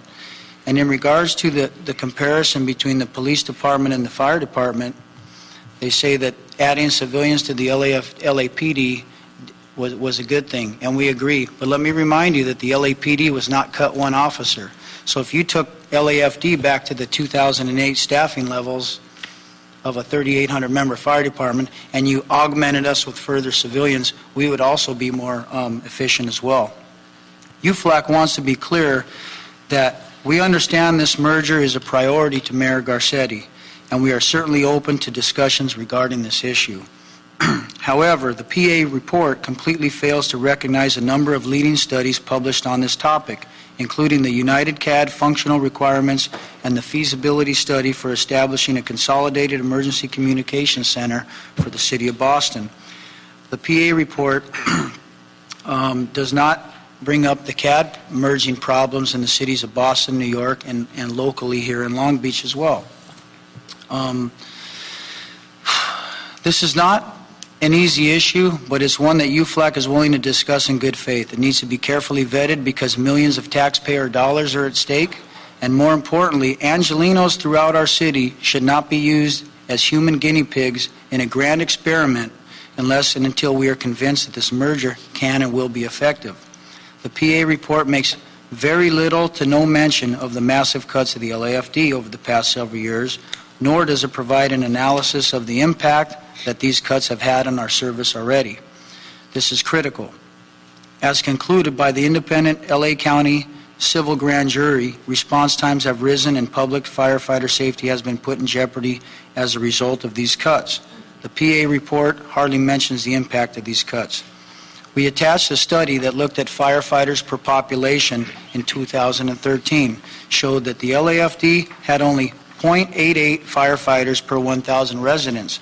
And in regards to the comparison between the police department and the fire department, they say that adding civilians to the LAPD was a good thing, and we agree. But let me remind you that the LAPD was not cut one officer. So if you took LAFD back to the 2008 staffing levels of a 3,800 member fire department and you augmented us with further civilians, we would also be more efficient as well. UFLAC wants to be clear that we understand this merger is a priority to Mayor Garcetti, and we are certainly open to discussions regarding this issue. However, the PA report completely fails to recognize a number of leading studies published on this topic, including the United CAD functional requirements and the feasibility study for establishing a consolidated emergency communications center for the City of Boston. The PA report does not bring up the CAD merging problems in the cities of Boston, New York, and locally here in Long Beach as well. This is not an easy issue, but it's one that UFLAC is willing to discuss in good faith. It needs to be carefully vetted because millions of taxpayer dollars are at stake, and more importantly, Angelenos throughout our city should not be used as human guinea pigs in a grand experiment unless and until we are convinced that this merger can and will be effective. The PA report makes very little to no mention of the massive cuts of the LAFD over the past several years, nor does it provide an analysis of the impact that these cuts have had on our service already. This is critical. As concluded by the independent LA County Civil Grand Jury, response times have risen and public firefighter safety has been put in jeopardy as a result of these cuts. The PA report hardly mentions the impact of these cuts. We attached a study that looked at firefighters per population in 2013, showed that the LAFD had only 0.88 firefighters per 1,000 residents,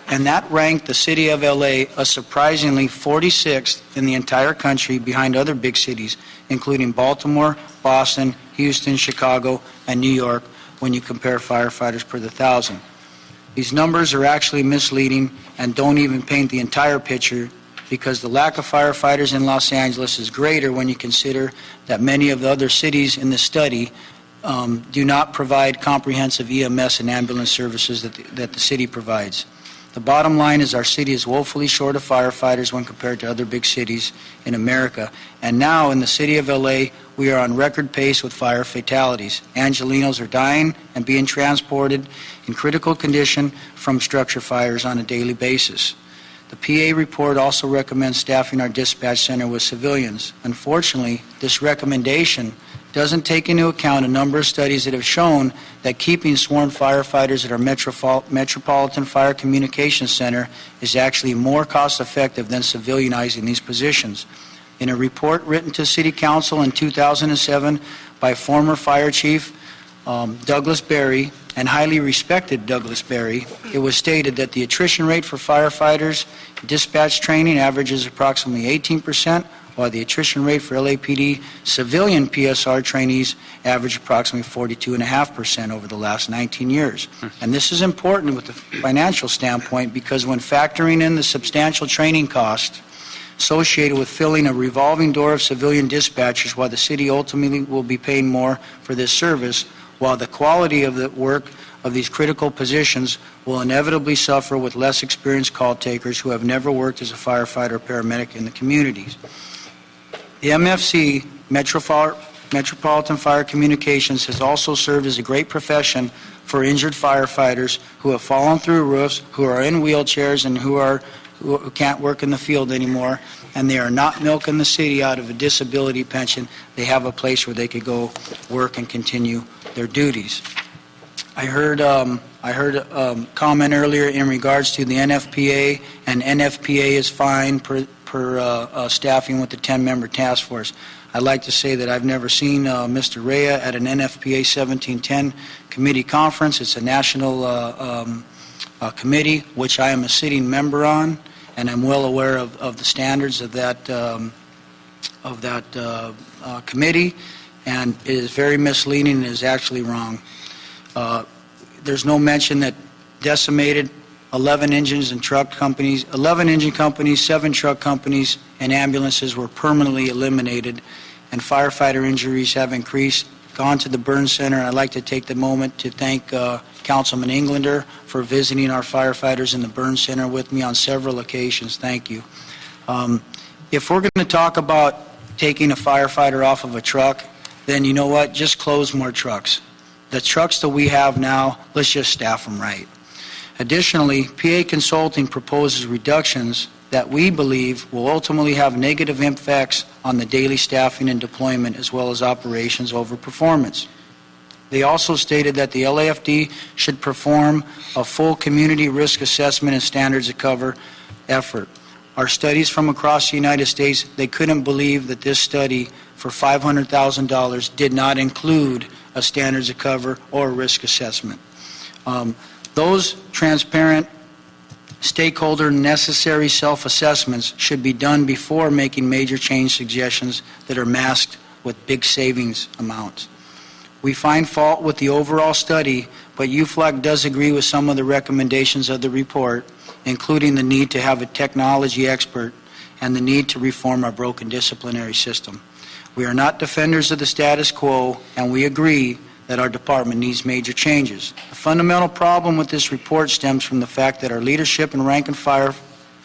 and that ranked the city of LA a surprisingly 46th in the entire country behind other big cities, including Baltimore, Boston, Houston, Chicago, and New York when you compare firefighters per 1,000. These numbers are actually misleading and don't even paint the entire picture because the lack of firefighters in Los Angeles is greater when you consider that many of the other cities in the study do not provide comprehensive EMS and ambulance services that the city provides. The bottom line is our city is woefully short of firefighters when compared to other big cities in America. And now in the city of LA, we are on record pace with fire fatalities. Angelenos are dying and being transported in critical condition from structure fires on a daily basis. The PA report also recommends staffing our dispatch center with civilians. Unfortunately, this recommendation doesn't take into account a number of studies that have shown that keeping sworn firefighters at our Metropolitan Fire Communications Center is actually more cost-effective than civilianizing these positions. In a report written to City Council in 2007 by former Fire Chief Douglas Berry and highly respected Douglas Berry, it was stated that the attrition rate for firefighters dispatch training averages approximately 18%, while the attrition rate for LAPD civilian PSR trainees averaged approximately 42.5% over the last 19 years. And this is important with the financial standpoint because when factoring in the substantial training cost associated with filling a revolving door of civilian dispatchers, while the city ultimately will be paying more for this service, while the quality of the work of these critical positions will inevitably suffer with less experienced call takers who have never worked as a firefighter or paramedic in the communities. The MFC, Metropolitan Fire Communications, has also served as a great profession for injured firefighters who have fallen through roofs, who are in wheelchairs, and who can't work in the field anymore, and they are not milking the city out of a disability pension. They have a place where they could go work and continue their duties. I heard a comment earlier in regards to the NFPA, and NFPA is fine per staffing with the 10-member task force. I'd like to say that I've never seen Mr. Rea at an NFPA 1710 committee conference. It's a national committee, which I am a sitting member on, and I'm well aware of the standards of that committee, and it is very misleading and is actually wrong. There's no mention that decimated 11 engine companies, 7 truck companies, and ambulances were permanently eliminated, and firefighter injuries have increased, gone to the burn center. And I'd like to take the moment to thank Councilman Englander for visiting our firefighters in the burn center with me on several occasions. Thank you. If we're going to talk about taking a firefighter off of a truck, then you know what? Just close more trucks. The trucks that we have now, let's just staff them right. Additionally, PA Consulting proposes reductions that we believe will ultimately have negative effects on the daily staffing and deployment as well as operations over performance. They also stated that the LAFD should perform a full community risk assessment and standards of cover effort. our studies from across the United States, they couldn't believe that this study for $500,000 did not include a standards of cover or a risk assessment. Those transparent, stakeholder necessary self-assessments should be done before making major change suggestions that are masked with big savings amounts. We find fault with the overall study, but UFLAG does agree with some of the recommendations of the report, including the need to have a technology expert and the need to reform our broken disciplinary system. We are not defenders of the status quo, and we agree that our department needs major changes. The fundamental problem with this report stems from the fact that our leadership and rank and file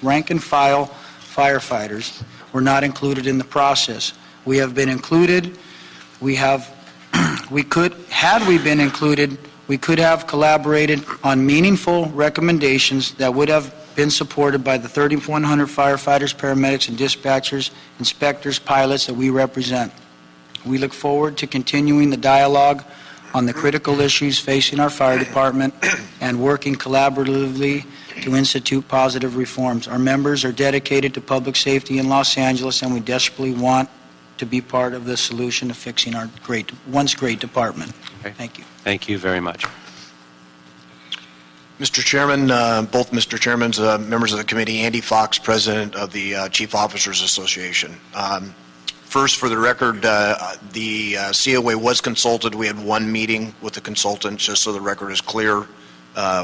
firefighters were not included in the process. We have been included. Had we been included, we could have collaborated on meaningful recommendations that would have been supported by the 3,100 firefighters, paramedics, and dispatchers, inspectors, pilots that we represent. We look forward to continuing the dialogue on the critical issues facing our fire department and working collaboratively to institute positive reforms. Our members are dedicated to public safety in Los Angeles, and we desperately want to be part of the solution to fixing our once great department. Okay. Thank you. Thank you very much. Mr. Chairman, both Mr. Chairmans, members of the committee, Andy Fox, President of the Chief Officers Association. First, for the record, the COA was consulted. We had one meeting with the consultant, just so the record is clear.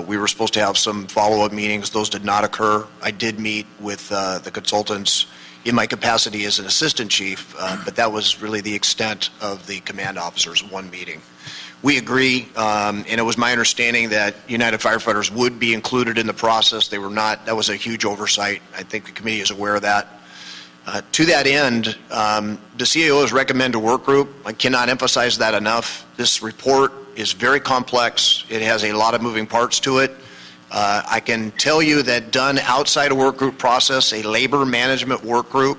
We were supposed to have some follow-up meetings. Those did not occur. I did meet with the consultants in my capacity as an assistant chief, but that was really the extent of the command officers' one meeting. We agree, and it was my understanding that United Firefighters would be included in the process. They were not. That was a huge oversight. I think the committee is aware of that. To that end, the CAOs recommend a work group. I cannot emphasize that enough. This report is very complex. It has a lot of moving parts to it. I can tell you that done outside a work group process, a labor management work group,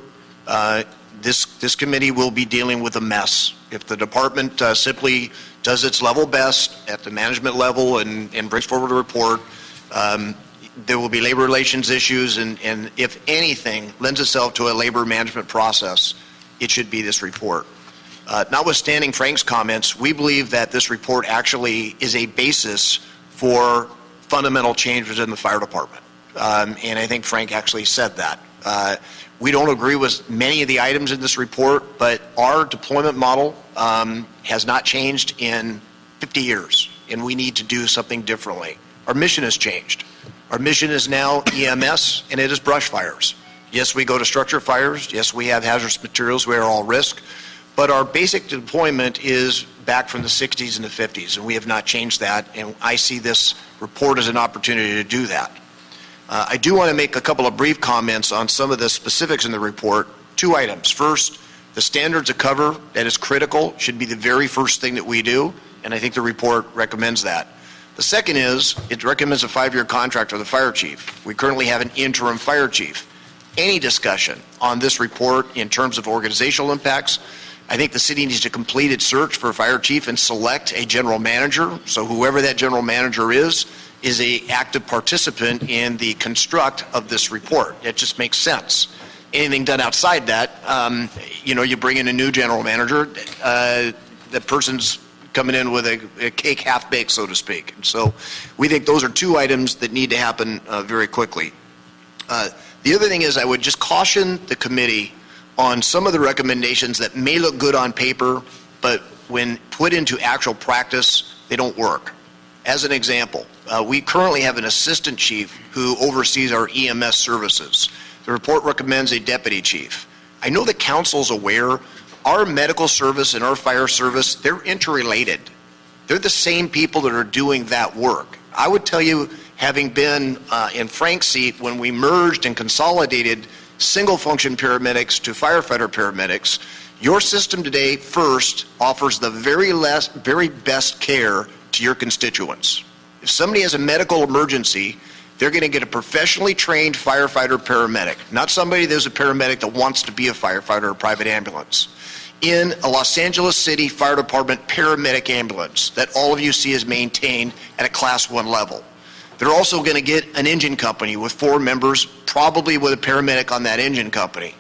this committee will be dealing with a mess. If the department simply does its level best at the management level and brings forward a report, there will be labor relations issues, and if anything lends itself to a labor management process, it should be this report. Notwithstanding Frank's comments, we believe that this report actually is a basis for fundamental changes in the fire department. And I think Frank actually said that. We don't agree with many of the items in this report, but our deployment model has not changed in 50 years, and we need to do something differently. Our mission has changed. Our mission is now EMS, and it is brush fires. Yes, we go to structure fires. Yes, we have hazardous materials. We are all risk. But our basic deployment is back from the 60s and the 50s, and we have not changed that, and I see this report as an opportunity to do that. I do want to make a couple of brief comments on some of the specifics in the report. Two items. First, the standards of cover that is critical should be the very first thing that we do, and I think the report recommends that. The second is it recommends a 5-year contract for the fire chief. We currently have an interim fire chief. Any discussion on this report in terms of organizational impacts, I think the city needs to complete its search for a fire chief and select a general manager. So whoever that general manager is an active participant in the construct of this report. It just makes sense. Anything done outside that, you bring in a new general manager, that person's coming in with a cake half-baked, so to speak. And so we think those are two items that need to happen very quickly. The other thing is I would just caution the committee on some of the recommendations that may look good on paper, but when put into actual practice, they don't work. As an example, we currently have an assistant chief who oversees our EMS services. The report recommends a deputy chief. I know the council's aware our medical service and our fire service, they're interrelated. They're the same people that are doing that work. I would tell you, having been in Frank's seat when we merged and consolidated single function paramedics to firefighter paramedics, your system today first offers the very best care to your constituents. If somebody has a medical emergency, they're going to get a professionally trained firefighter paramedic, not somebody that's a paramedic that wants to be a firefighter or private ambulance. In a Los Angeles City Fire Department paramedic ambulance that all of you see is maintained at a Class 1 level. They're also going to get an engine company with 4 members, probably with a paramedic on that engine company.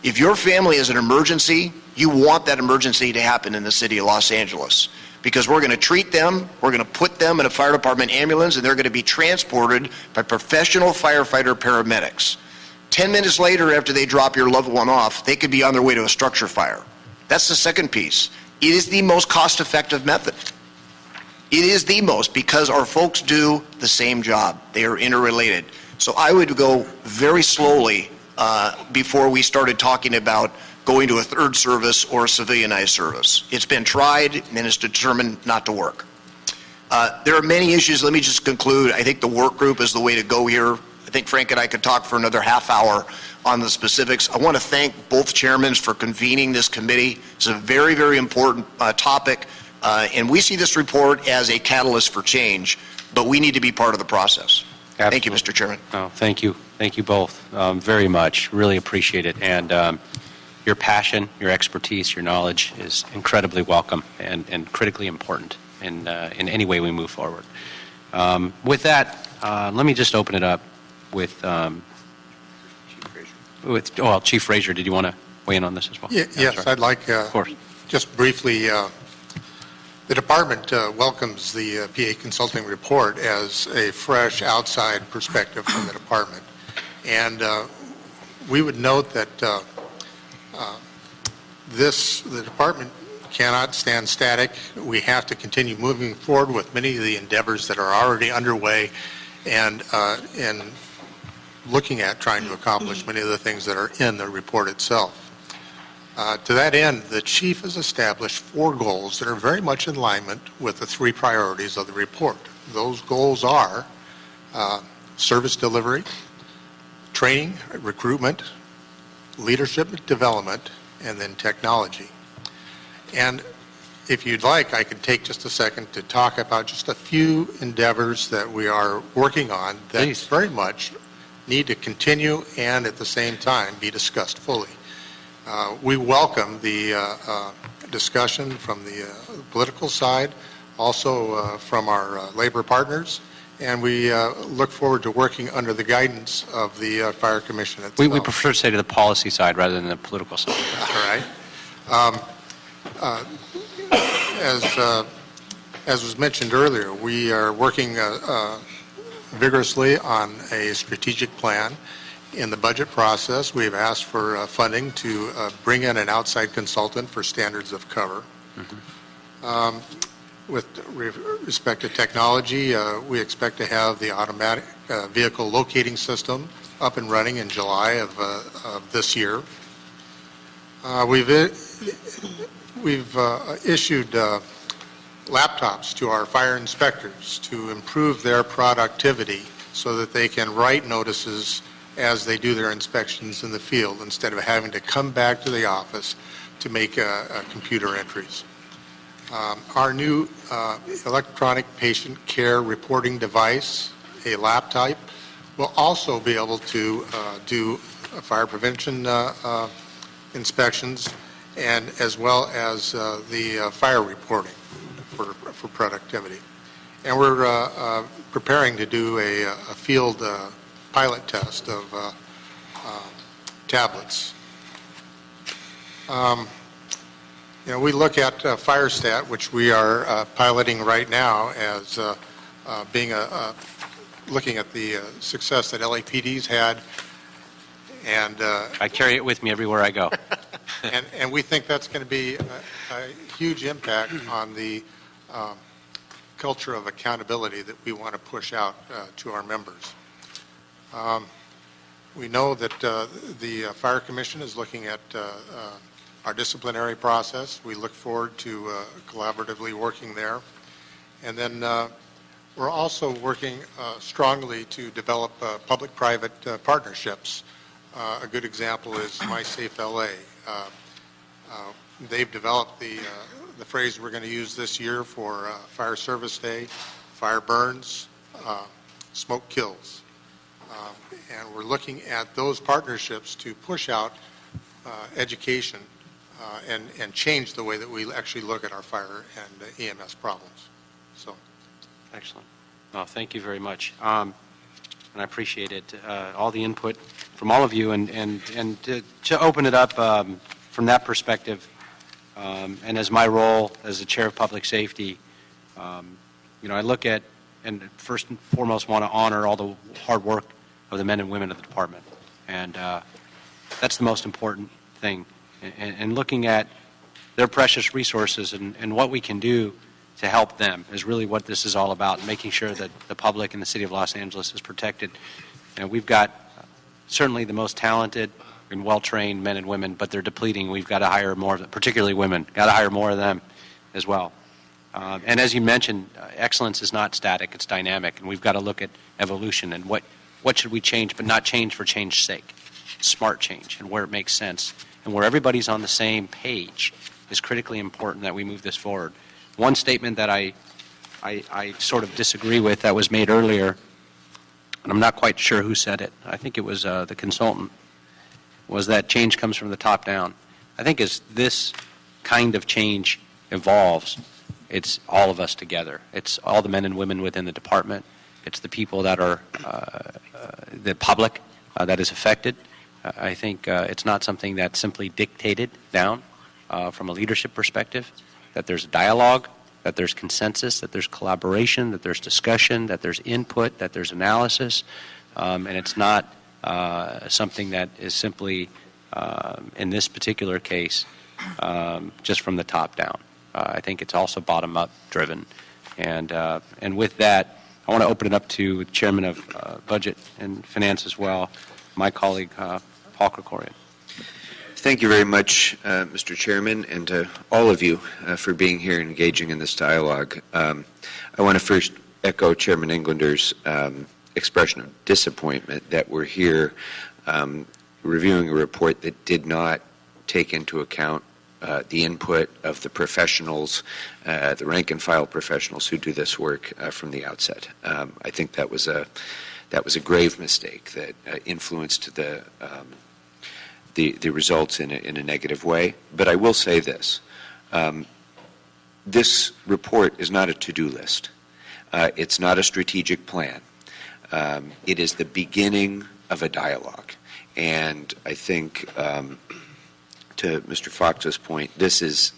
If your family is an emergency, you want that emergency to happen in the city of Los Angeles, because we're going to treat them, we're going to put them in a fire department ambulance, and they're going to be transported by professional firefighter paramedics. 10 minutes later, after they drop your loved one off, they could be on their way to a structure fire. That's the second piece. It is the most cost-effective method. It is the most, because our folks do the same job. They are interrelated. So I would go very slowly before we started talking about going to a third service or a civilianized service. It's been tried and it's determined not to work. There are many issues. Let me just conclude. I think the work group is the way to go here. I think Frank and I could talk for another half hour on the specifics. I want to thank both chairmen for convening this committee. It's a very, very important topic, and we see this report as a catalyst for change, but we need to be part of the process. Absolutely. Thank you, Mr. Chairman. Oh, thank you. Thank you both very much. Really appreciate it. And your passion, your expertise, your knowledge is incredibly welcome and critically important in any way we move forward. With that, let me just open it up with Chief Frazier. Did you want to weigh in on this as well? Yes, I'd like of course. just briefly, the department welcomes the PA Consulting report as a fresh outside perspective from the department. And we would note that the department cannot stand static. We have to continue moving forward with many of the endeavors that are already underway and looking at trying to accomplish many of the things that are in the report itself. To that end, the chief has established 4 goals that are very much in alignment with the 3 priorities of the report. Those goals are service delivery, training, recruitment, leadership development, and then technology. And if you'd like, I could take just a second to talk about just a few endeavors that we are working on that Please. very much need to continue and at the same time be discussed fully. We welcome the discussion from the political side, also from our labor partners, and we look forward to working under the guidance of the Fire Commission itself. We prefer to say to the policy side rather than the political side. All right. As was mentioned earlier, we are working vigorously on a strategic plan. In the budget process, we have asked for funding to bring in an outside consultant for standards of cover. Mm-hmm. With respect to technology, we expect to have the automatic vehicle locating system up and running in July of this year. We've issued laptops to our fire inspectors to improve their productivity so that they can write notices as they do their inspections in the field instead of having to come back to the office to make computer entries. Our new electronic patient care reporting device, a laptop, will also be able to do fire prevention inspections and as well as the fire reporting for productivity. And we're preparing to do a field pilot test of tablets. We look at FireStat, which we are piloting right now as being looking at the success that LAPD's had, and I carry it with me everywhere I go. and we think that's going to be a huge impact on the culture of accountability that we want to push out to our members. We know that the Fire Commission is looking at our disciplinary process. We look forward to collaboratively working there. And then we're also working strongly to develop public-private partnerships. A good example is MySafeLA. They've developed the phrase we're going to use this year for Fire Service Day: fire burns, smoke kills. And we're looking at those partnerships to push out education and change the way that we actually look at our fire and EMS problems. So, Excellent. Oh, thank you very much. And I appreciate it, all the input from all of you, and to open it up from that perspective, and as my role as the Chair of Public Safety, I look at, and first and foremost want to honor all the hard work of the men and women of the department. And that's the most important thing. And looking at their precious resources and what we can do to help them is really what this is all about, making sure that the public in the city of Los Angeles is protected. And we've got certainly the most talented and well-trained men and women, but they're depleting. We've got to hire more of them, particularly women. Got to hire more of them as well. And as you mentioned, excellence is not static, it's dynamic, and we've got to look at evolution and what should we change, but not change for change's sake. Smart change, and where it makes sense, and where everybody's on the same page is critically important that we move this forward. One statement that I sort of disagree with that was made earlier, and I'm not quite sure who said it. I think it was the consultant, was that change comes from the top down. I think as this kind of change evolves, it's all of us together. It's all the men and women within the department. It's the people that are the public that is affected. I think it's not something that's simply dictated down from a leadership perspective, that there's dialogue, that there's consensus, that there's collaboration, that there's discussion, that there's input, that there's analysis, and it's not something that is simply, in this particular case, just from the top down. I think it's also bottom-up driven. And with that, I want to open it up to the Chairman of Budget and Finance as well, my colleague, Paul Krikorian. Thank you very much, Mr. Chairman, and to all of you for being here and engaging in this dialogue. I want to first echo Chairman Englander's expression of disappointment that we're here reviewing a report that did not take into account the input of the professionals, the rank-and-file professionals who do this work from the outset. I think that was a grave mistake that influenced the results in a negative way. But I will say this. This report is not a to-do list. It's not a strategic plan. It is the beginning of a dialogue. And I think, to Mr. Fox's point, this is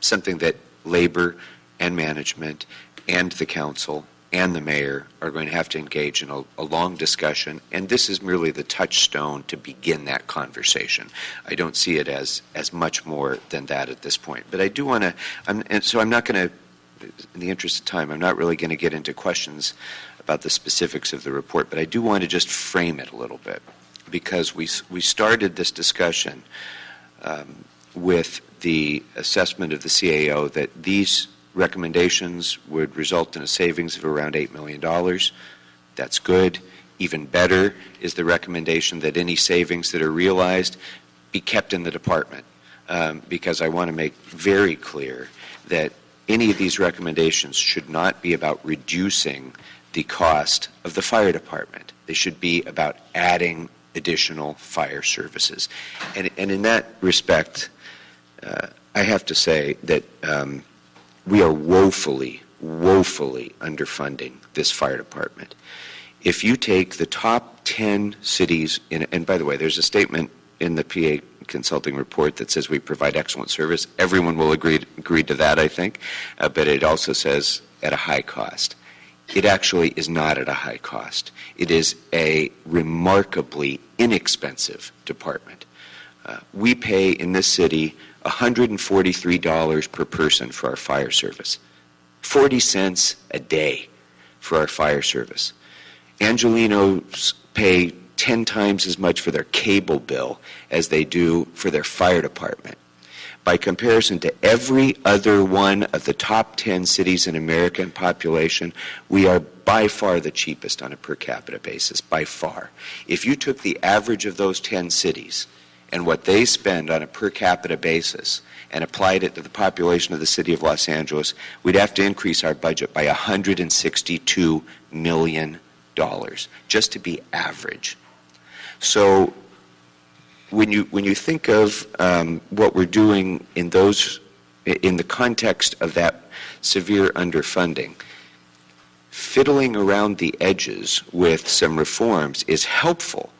something that labor and management and the council and the mayor are going to have to engage in a long discussion, and this is merely the touchstone to begin that conversation. I don't see it as much more than that at this point. But I do want to, and so I'm not going to, in the interest of time, I'm not really going to get into questions about the specifics of the report, but I do want to just frame it a little bit, because we started this discussion with the assessment of the CAO that these recommendations would result in a savings of around $8 million. That's good. Even better is the recommendation that any savings that are realized be kept in the department, because I want to make very clear that any of these recommendations should not be about reducing the cost of the fire department. They should be about adding additional fire services. And in that respect, I have to say that we are woefully underfunding this fire department. If you take the top 10 cities, and by the way, there's a statement in the PA Consulting report that says we provide excellent service. Everyone will agree to that, I think, but it also says at a high cost. It actually is not at a high cost. It is a remarkably inexpensive department. We pay in this city $143 per person for our fire service, 40 cents a day for our fire service. Angelenos pay 10 times as much for their cable bill as they do for their fire department. By comparison to every other one of the top 10 cities in America in population, we are by far the cheapest on a per capita basis, by far. If you took the average of those 10 cities and what they spend on a per capita basis and applied it to the population of the city of Los Angeles, we'd have to increase our budget by $162 million just to be average. So when you think of what we're doing in the context of that severe underfunding, fiddling around the edges with some reforms is helpful,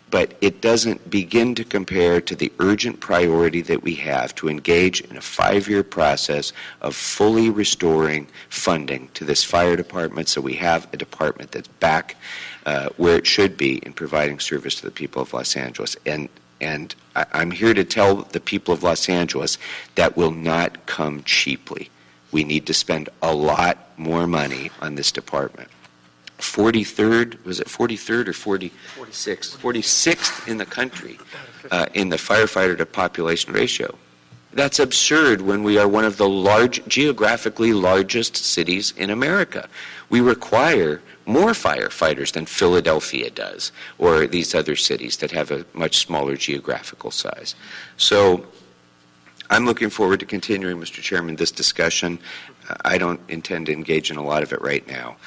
but it doesn't begin to compare to the urgent priority that we have to engage in a 5-year process of fully restoring funding to this fire department so we have a department that's back where it should be in providing service to the people of Los Angeles. And I'm here to tell the people of Los Angeles that will not come cheaply. We need to spend a lot more money on this department. 43rd, was it 43rd or 46th? 46th in the country in the firefighter to population ratio. That's absurd when we are one of the geographically largest cities in America. We require more firefighters than Philadelphia does, or these other cities that have a much smaller geographical size. So I'm looking forward to continuing, Mr. Chairman, this discussion. I don't intend to engage in a lot of it right now.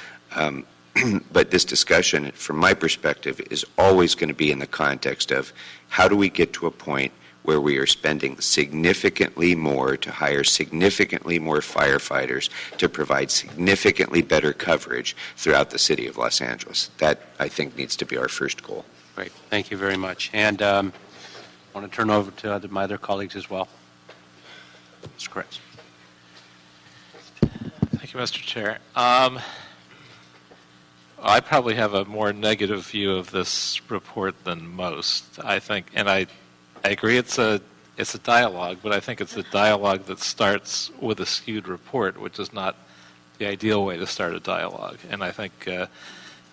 But this discussion, from my perspective, is always going to be in the context of how do we get to a point where we are spending significantly more to hire significantly more firefighters to provide significantly better coverage throughout the city of Los Angeles. That, I think, needs to be our first goal. Great. Thank you very much. And I want to turn over to my other colleagues as well. Mr. Kretz. Thank you, Mr. Chair. I probably have a more negative view of this report than most, I think, and I agree it's a dialogue, but I think it's a dialogue that starts with a skewed report, which is not the ideal way to start a dialogue. And I think a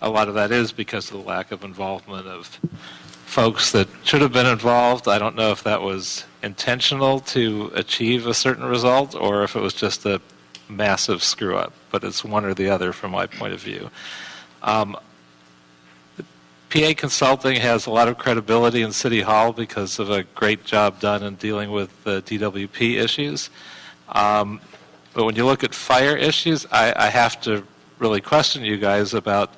lot of that is because of the lack of involvement of folks that should have been involved. I don't know if that was intentional to achieve a certain result or if it was just a massive screw-up, but it's one or the other from my point of view. PA Consulting has a lot of credibility in City Hall because of a great job done in dealing with the DWP issues. But when you look at fire issues, I have to really question you guys about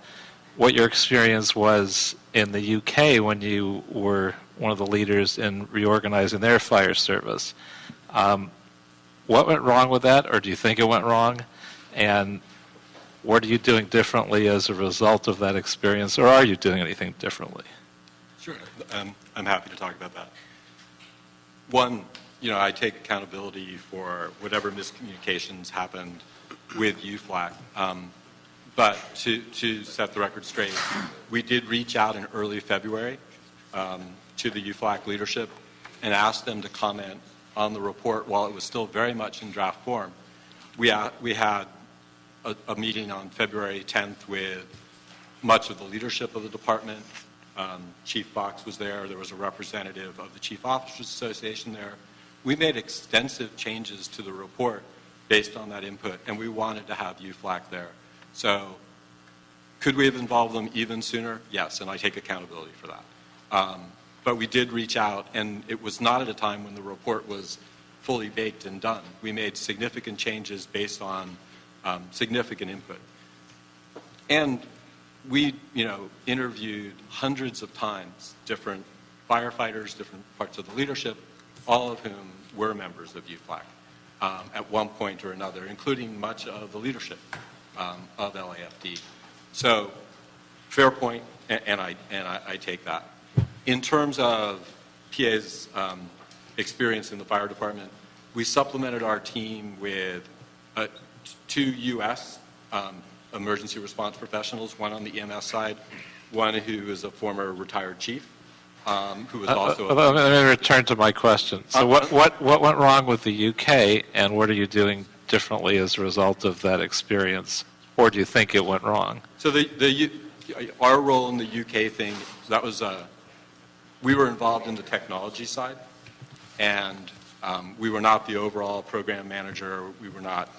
what your experience was in the UK when you were one of the leaders in reorganizing their fire service. What went wrong with that, or do you think it went wrong? And what are you doing differently as a result of that experience, or are you doing anything differently? Sure. I'm happy to talk about that. One, I take accountability for whatever miscommunications happened with UFLAC. But to set the record straight, we did reach out in early February to the UFLAC leadership and asked them to comment on the report while it was still very much in draft form. We had a meeting on February 10th with much of the leadership of the department. Chief Fox was there. There was a representative of the Chief Officers Association there. We made extensive changes to the report based on that input, and we wanted to have UFLAC there. So could we have involved them even sooner? Yes, and I take accountability for that. But we did reach out, and it was not at a time when the report was fully baked and done. We made significant changes based on significant input. And we, interviewed hundreds of times different firefighters, different parts of the leadership, all of whom were members of UFLAC at one point or another, including much of the leadership of LAFD. So, fair point, and I take that. In terms of PA's experience in the fire department, we supplemented our team with 2 U.S. Emergency response professionals, one on the EMS side, one who is a former retired chief, who was also... Let me return to my question. So what went wrong with the UK, and what are you doing differently as a result of that experience? Or do you think it went wrong? So our role in the UK thing, that was... we were involved in the technology side, and we were not the overall program manager. We were not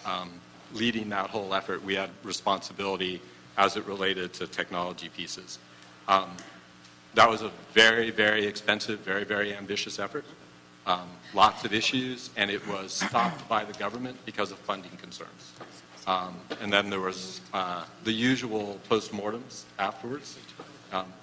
leading that whole effort. We had responsibility as it related to technology pieces. That was a very, very expensive, very, very ambitious effort. Lots of issues, and it was stopped by the government because of funding concerns. And then there was the usual postmortems afterwards.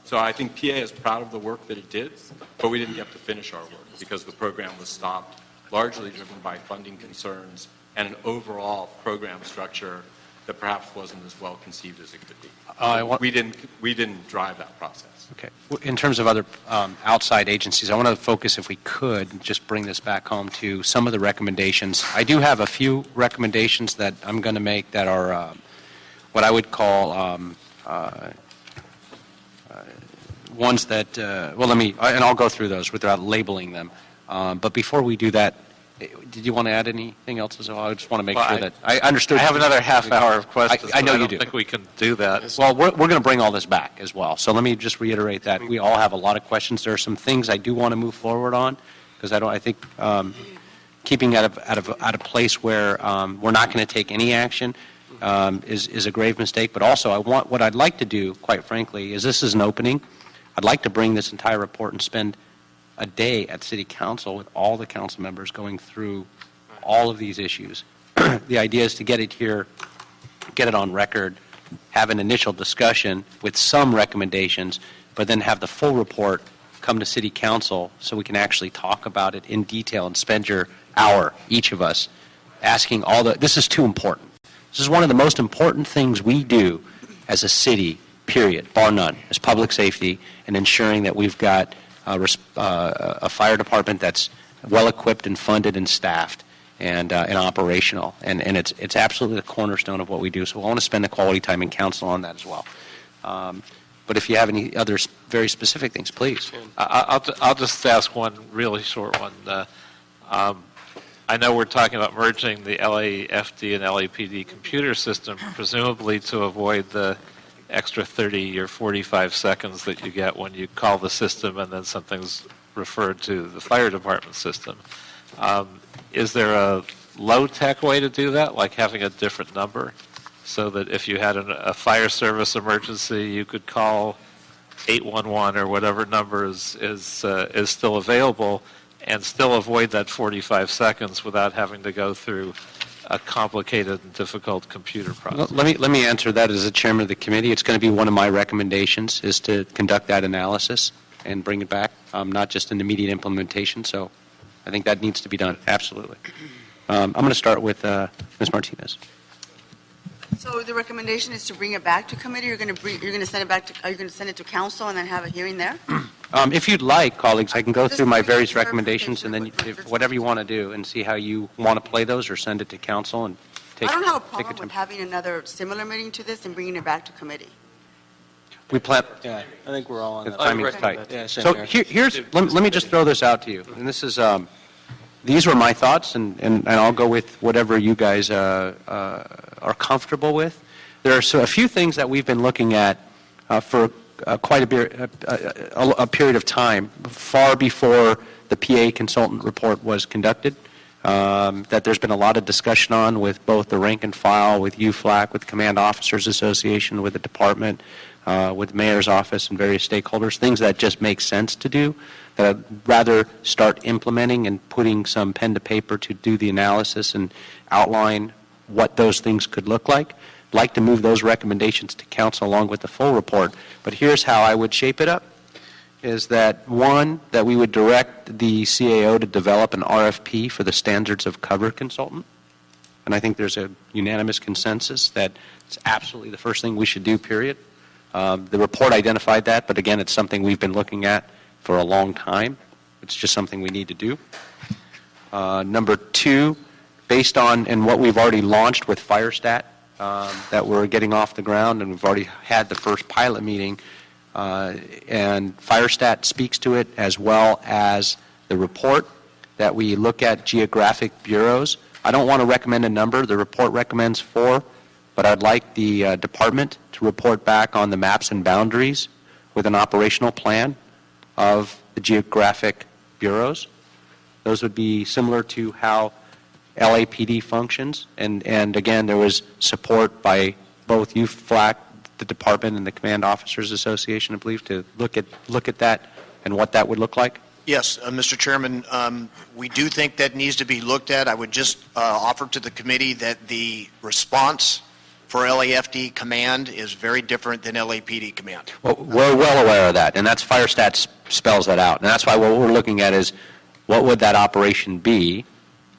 So I think PA is proud of the work that it did, but we didn't get to finish our work because the program was stopped, largely driven by funding concerns and an overall program structure that perhaps wasn't as well conceived as it could be. We didn't drive that process. Okay. In terms of other outside agencies, I want to focus, if we could, just bring this back home to some of the recommendations. I do have a few recommendations that I'm going to make that are what I would call ones that, and I'll go through those without labeling them. But before we do that, did you want to add anything else as well? I just want to make sure that I understood. I have another half hour of questions. I know but you I do. don't think we can do that. Well, we're going to bring all this back as well. So let me just reiterate that we all have a lot of questions. There are some things I do want to move forward on because I think keeping at a place where we're not going to take any action is a grave mistake. But also, what I'd like to do, quite frankly, is this is an opening. I'd like to bring this entire report and spend a day at City Council with all the council members going through all of these issues. The idea is to get it here, get it on record, have an initial discussion with some recommendations, but then have the full report come to City Council so we can actually talk about it in detail and spend your hour, each of us, asking this is too important. This is one of the most important things we do as a city, period, bar none, is public safety and ensuring that we've got a fire department that's well-equipped and funded and staffed and operational. And it's absolutely the cornerstone of what we do. So I want to spend the quality time in council on that as well. But if you have any other very specific things, please. I'll just ask one really short one. I know we're talking about merging the LAFD and LAPD computer system, presumably to avoid the extra 30 or 45 seconds that you get when you call the system and then something's referred to the fire department system. Is there a low-tech way to do that, like having a different number, so that if you had a fire service emergency, you could call 811 or whatever number is still available and still avoid that 45 seconds without having to go through a complicated and difficult computer process? Let me answer that as the chairman of the committee. It's going to be one of my recommendations is to conduct that analysis and bring it back, not just an immediate implementation. So I think that needs to be done, absolutely. I'm going to start with Ms. Martinez. So the recommendation is to bring it back to committee. You're going to send it back to. Are you going to send it to council and then have a hearing there? If you'd like, colleagues, I can go through my various recommendations and then whatever you want to do and see how you want to play those or send it to council and take. I don't have a problem with having another similar meeting to this and bringing it back to committee. We plan. Yeah, I think we're all on The that. timing's tight. Yeah, same So here. let me just throw this out to you. And this is, these were my thoughts, and I'll go with whatever you guys are comfortable with. There are a few things that we've been looking at for quite a period of time, far before the PA consultant report was conducted, that there's been a lot of discussion on with both the rank and file, with UFLAC, with Command Officers Association, with the department, with the mayor's office and various stakeholders, things that just make sense to do, that I'd rather start implementing and putting some pen to paper to do the analysis and outline what those things could look like. I'd like to move those recommendations to council along with the full report. But here's how I would shape it up, is that one, that we would direct the CAO to develop an RFP for the standards of cover consultant. And I think there's a unanimous consensus that it's absolutely the first thing we should do, period. The report identified that, but again, it's something we've been looking at for a long time. It's just something we need to do. Number two, based on and what we've already launched with FireStat, that we're getting off the ground, and we've already had the first pilot meeting, and FireStat speaks to it as well as the report, that we look at geographic bureaus. I don't want to recommend a number. The report recommends 4, but I'd like the department to report back on the maps and boundaries with an operational plan of the geographic bureaus. Those would be similar to how LAPD functions, and again, there was support by both UFLAC, the department, and the Command Officers Association, I believe, to look at that and what that would look like. Yes, Mr. Chairman, we do think that needs to be looked at. I would just offer to the committee that the response for LAFD command is very different than LAPD command. Well, we're well aware of that, and that's FireStat spells that out. And that's why what we're looking at is what would that operation be,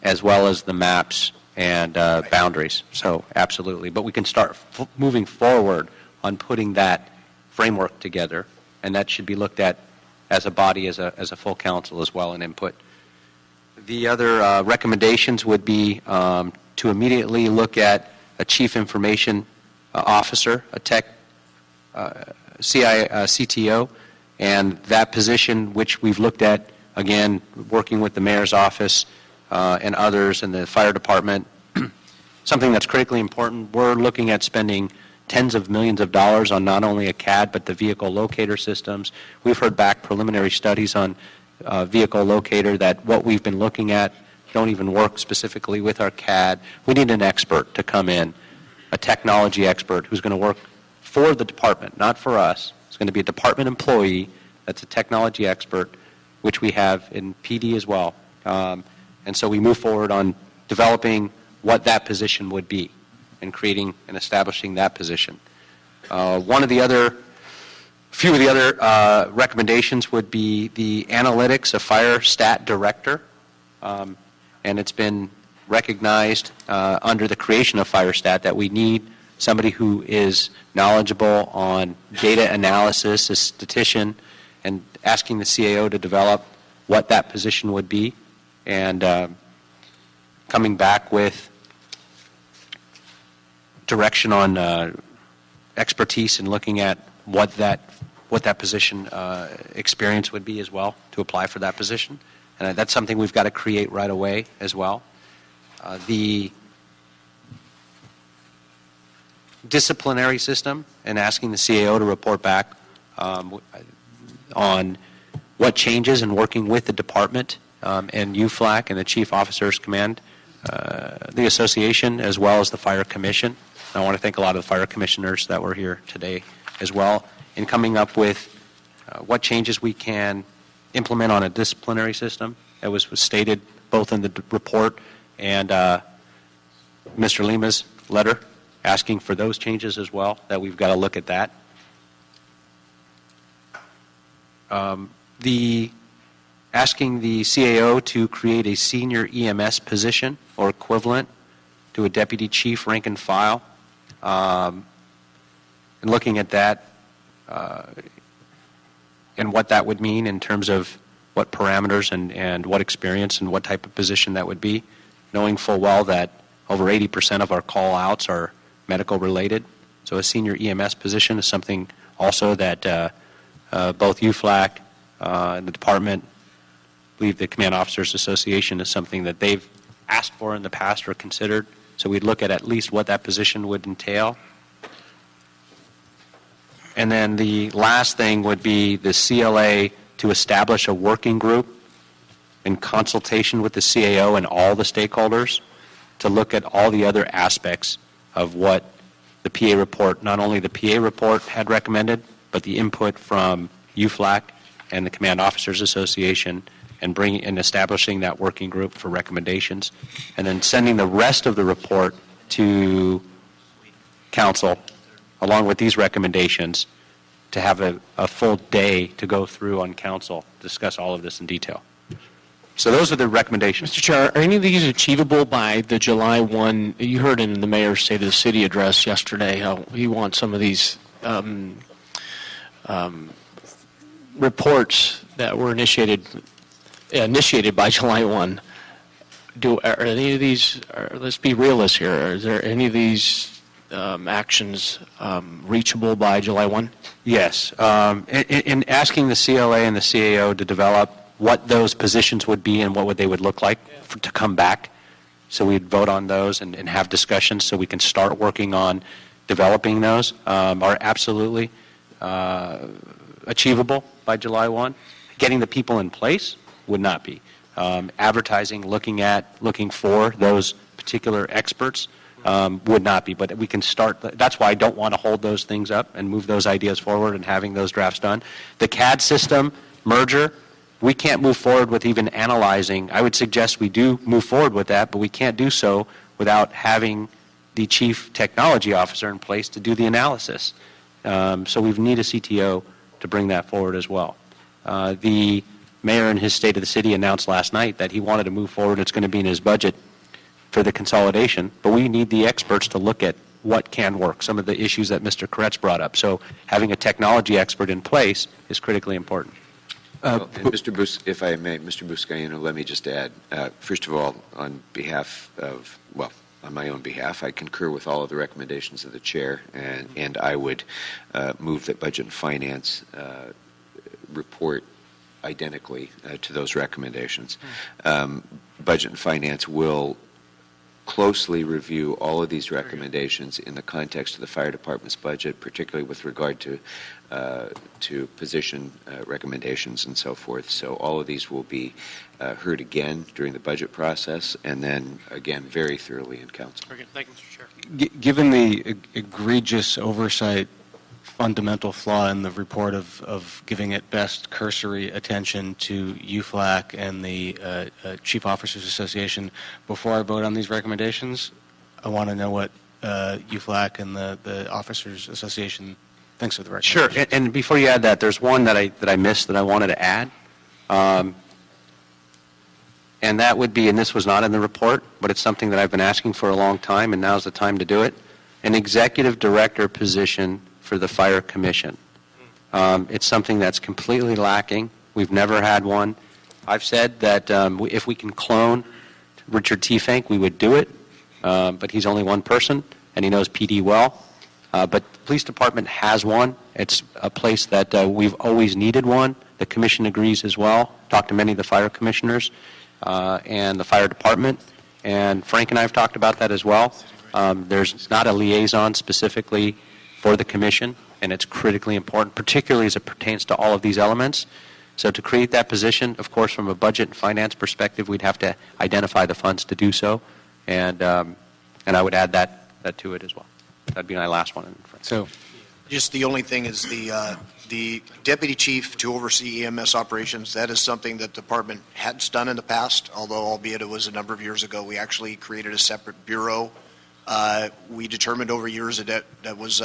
as well as the maps and boundaries. So absolutely. But we can start moving forward on putting that framework together, and that should be looked at as a body, as a full council as well, and input. The other recommendations would be to immediately look at a chief information officer, a tech CTO, and that position, which we've looked at, again, working with the mayor's office and others and the fire department, something that's critically important. We're looking at spending tens of millions of dollars on not only a CAD, but the vehicle locator systems. We've heard back preliminary studies on vehicle locator that what we've been looking at don't even work specifically with our CAD. We need an expert to come in, a technology expert who's going to work for the department, not for us. It's going to be a department employee that's a technology expert, which we have in PD as well. And so we move forward on developing what that position would be and creating and establishing that position. Few of the other recommendations would be the analytics, a fire stat director, and it's been recognized under the creation of fire stat that we need somebody who is knowledgeable on data analysis, a statistician, and asking the CAO to develop what that position would be, and coming back with direction on expertise and looking at what that position experience would be as well to apply for that position. And that's something we've got to create right away as well. The disciplinary system and asking the CAO to report back on what changes and working with the department and UFLAC and the Chief Officers Command, the association, as well as the Fire Commission. I want to thank a lot of the fire commissioners that were here today as well in coming up with what changes we can implement on a disciplinary system. It was stated both in the report and Mr. Lima's letter asking for those changes as well, that we've got to look at that. Asking the CAO to create a senior EMS position or equivalent to a deputy chief rank and file, and looking at that and what that would mean in terms of what parameters and what experience and what type of position that would be, knowing full well that over 80% of our call-outs are medical related. So a senior EMS position is something also that both UFLAC and the department, I believe the Command Officers Association, is something that they've asked for in the past or considered. So we'd look at least what that position would entail. And then the last thing would be the CLA to establish a working group in consultation with the CAO and all the stakeholders to look at all the other aspects of what the PA report, not only the PA report had recommended, but the input from UFLAC and the Command Officers Association, and establishing that working group for recommendations, and then sending the rest of the report to Council along with these recommendations to have a full day to go through on Council, discuss all of this in detail. So those are the recommendations. Mr. Chair, are any of these achievable by the July 1? You heard in the Mayor's State of the City address yesterday how he wants some of these reports that were initiated by July 1. Are any of these, let's be realists here, is there any of these actions reachable by July 1? Yes. In asking the CLA and the CAO to develop what those positions would be and what they would look like to come back, so we'd vote on those and have discussions so we can start working on developing those, are absolutely achievable by July 1. Getting the people in place would not be. Advertising, looking for those particular experts would not be, but we can start. That's why I don't want to hold those things up and move those ideas forward and having those drafts done. The CAD system merger, we can't move forward with even analyzing. I would suggest we do move forward with that, but we can't do so without having the Chief Technology Officer in place to do the analysis. So we need a CTO to bring that forward as well. The Mayor in his State of the City announced last night that he wanted to move forward. It's going to be in his budget for for the consolidation, but we need the experts to look at what can work, some of the issues that Mr. Koretz brought up. So having a technology expert in place is critically important. And Mr. if I may, Mr. Buscaino, let me just add, first of all, on behalf of, well, on my own behalf, I concur with all of the recommendations of the chair, and I would move that Budget and Finance report identically to those recommendations. Budget and Finance will closely review all of these recommendations in the context of the fire department's budget, particularly with regard to position recommendations and so forth. So all of these will be heard again during the budget process, and then again very thoroughly in council. Very good. Thank you, Mr. Chair. Given the egregious oversight fundamental flaw in the report of giving at best cursory attention to UFLAC and the Chief Officers Association, before I vote on these recommendations, I want to know what UFLAC and the Officers Association thinks of the recommendations. Sure, and before you add that, there's one that I missed that I wanted to add. And that would be, and this was not in the report, but it's something that I've been asking for a long time, and now's the time to do it, an executive director position for the Fire Commission. It's something that's completely lacking. We've never had one. I've said that if we can clone Richard T. Fink, we would do it, but he's only one person, and he knows PD well. But the police department has one. It's a place that we've always needed one. The commission agrees as well. Talked to many of the fire commissioners and the fire department, and Frank and I have talked about that as well. There's not a liaison specifically for the commission, and it's critically important, particularly as it pertains to all of these elements. So to create that position, of course, from a budget and finance perspective, we'd have to identify the funds to do so, and I would add that to it as well. That'd be my last one. So, just the only thing is the deputy chief to oversee EMS operations. That is something that the department hadn't done in the past, although albeit it was a number of years ago. We actually created a separate bureau. We determined over years that was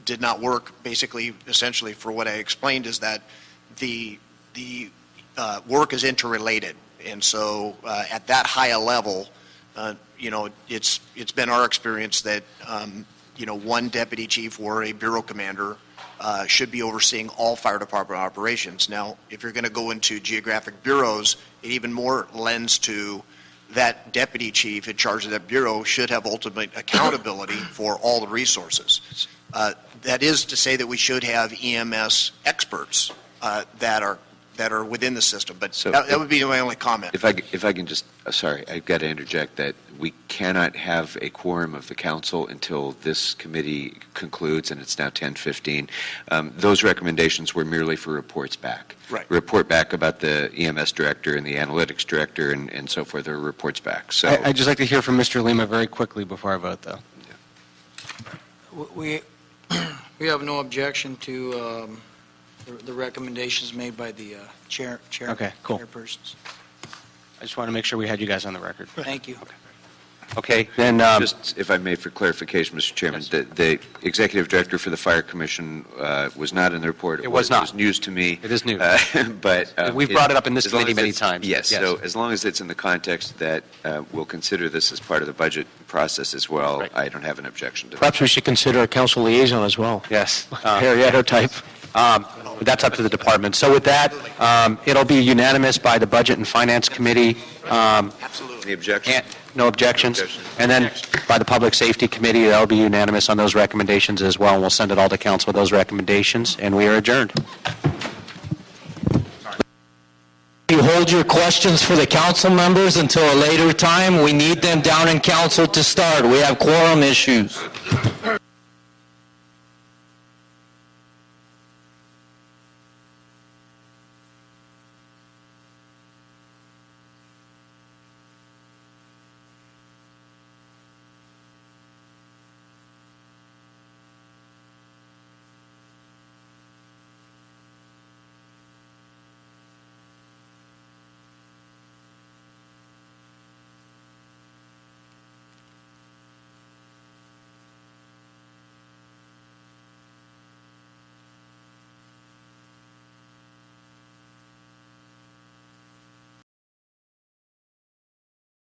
did not work. Basically, essentially, for what I explained is that the work is interrelated, and so at that high a level, it's been our experience that one deputy chief or a bureau commander should be overseeing all fire department operations. Now, if you're going to go into geographic bureaus, it even more lends to that deputy chief in charge of that bureau should have ultimate accountability for all the resources. That is to say that we should have EMS experts that are within the system. But so that would be my only comment. If I can just, sorry, I've got to interject that we cannot have a quorum of the council until this committee concludes, and it's now 10:15. Those recommendations were merely for reports back. Right. Report back about the EMS director and the analytics director and so forth. There are reports back. So I'd just like to hear from Mr. Lima very quickly before I vote, though. We have no objection to the recommendations made by the chair. Okay, cool. Chairpersons. I just want to make sure we had you guys on the record. Thank you. Okay, then... just, if I may, for clarification, Mr. Chairman, yes. The executive director for the Fire Commission was not in the report. It was not. It was news to me. It is news. But we've brought it up in this committee many times. Yes, so as long as it's in the context that we'll consider this as part of the budget process as well, right. I don't have an objection to that. Perhaps we should consider a council liaison as well. Yes. Harrietto type. That's up to the department. So with that, it'll be unanimous by the Budget and Finance Committee. Absolutely. Any objection? No objections. And then by the Public Safety Committee, that'll be unanimous on those recommendations as well, and we'll send it all to council with those recommendations, and we are adjourned. You hold your questions for the council members until a later time. We need them down in council to start. We have quorum issues.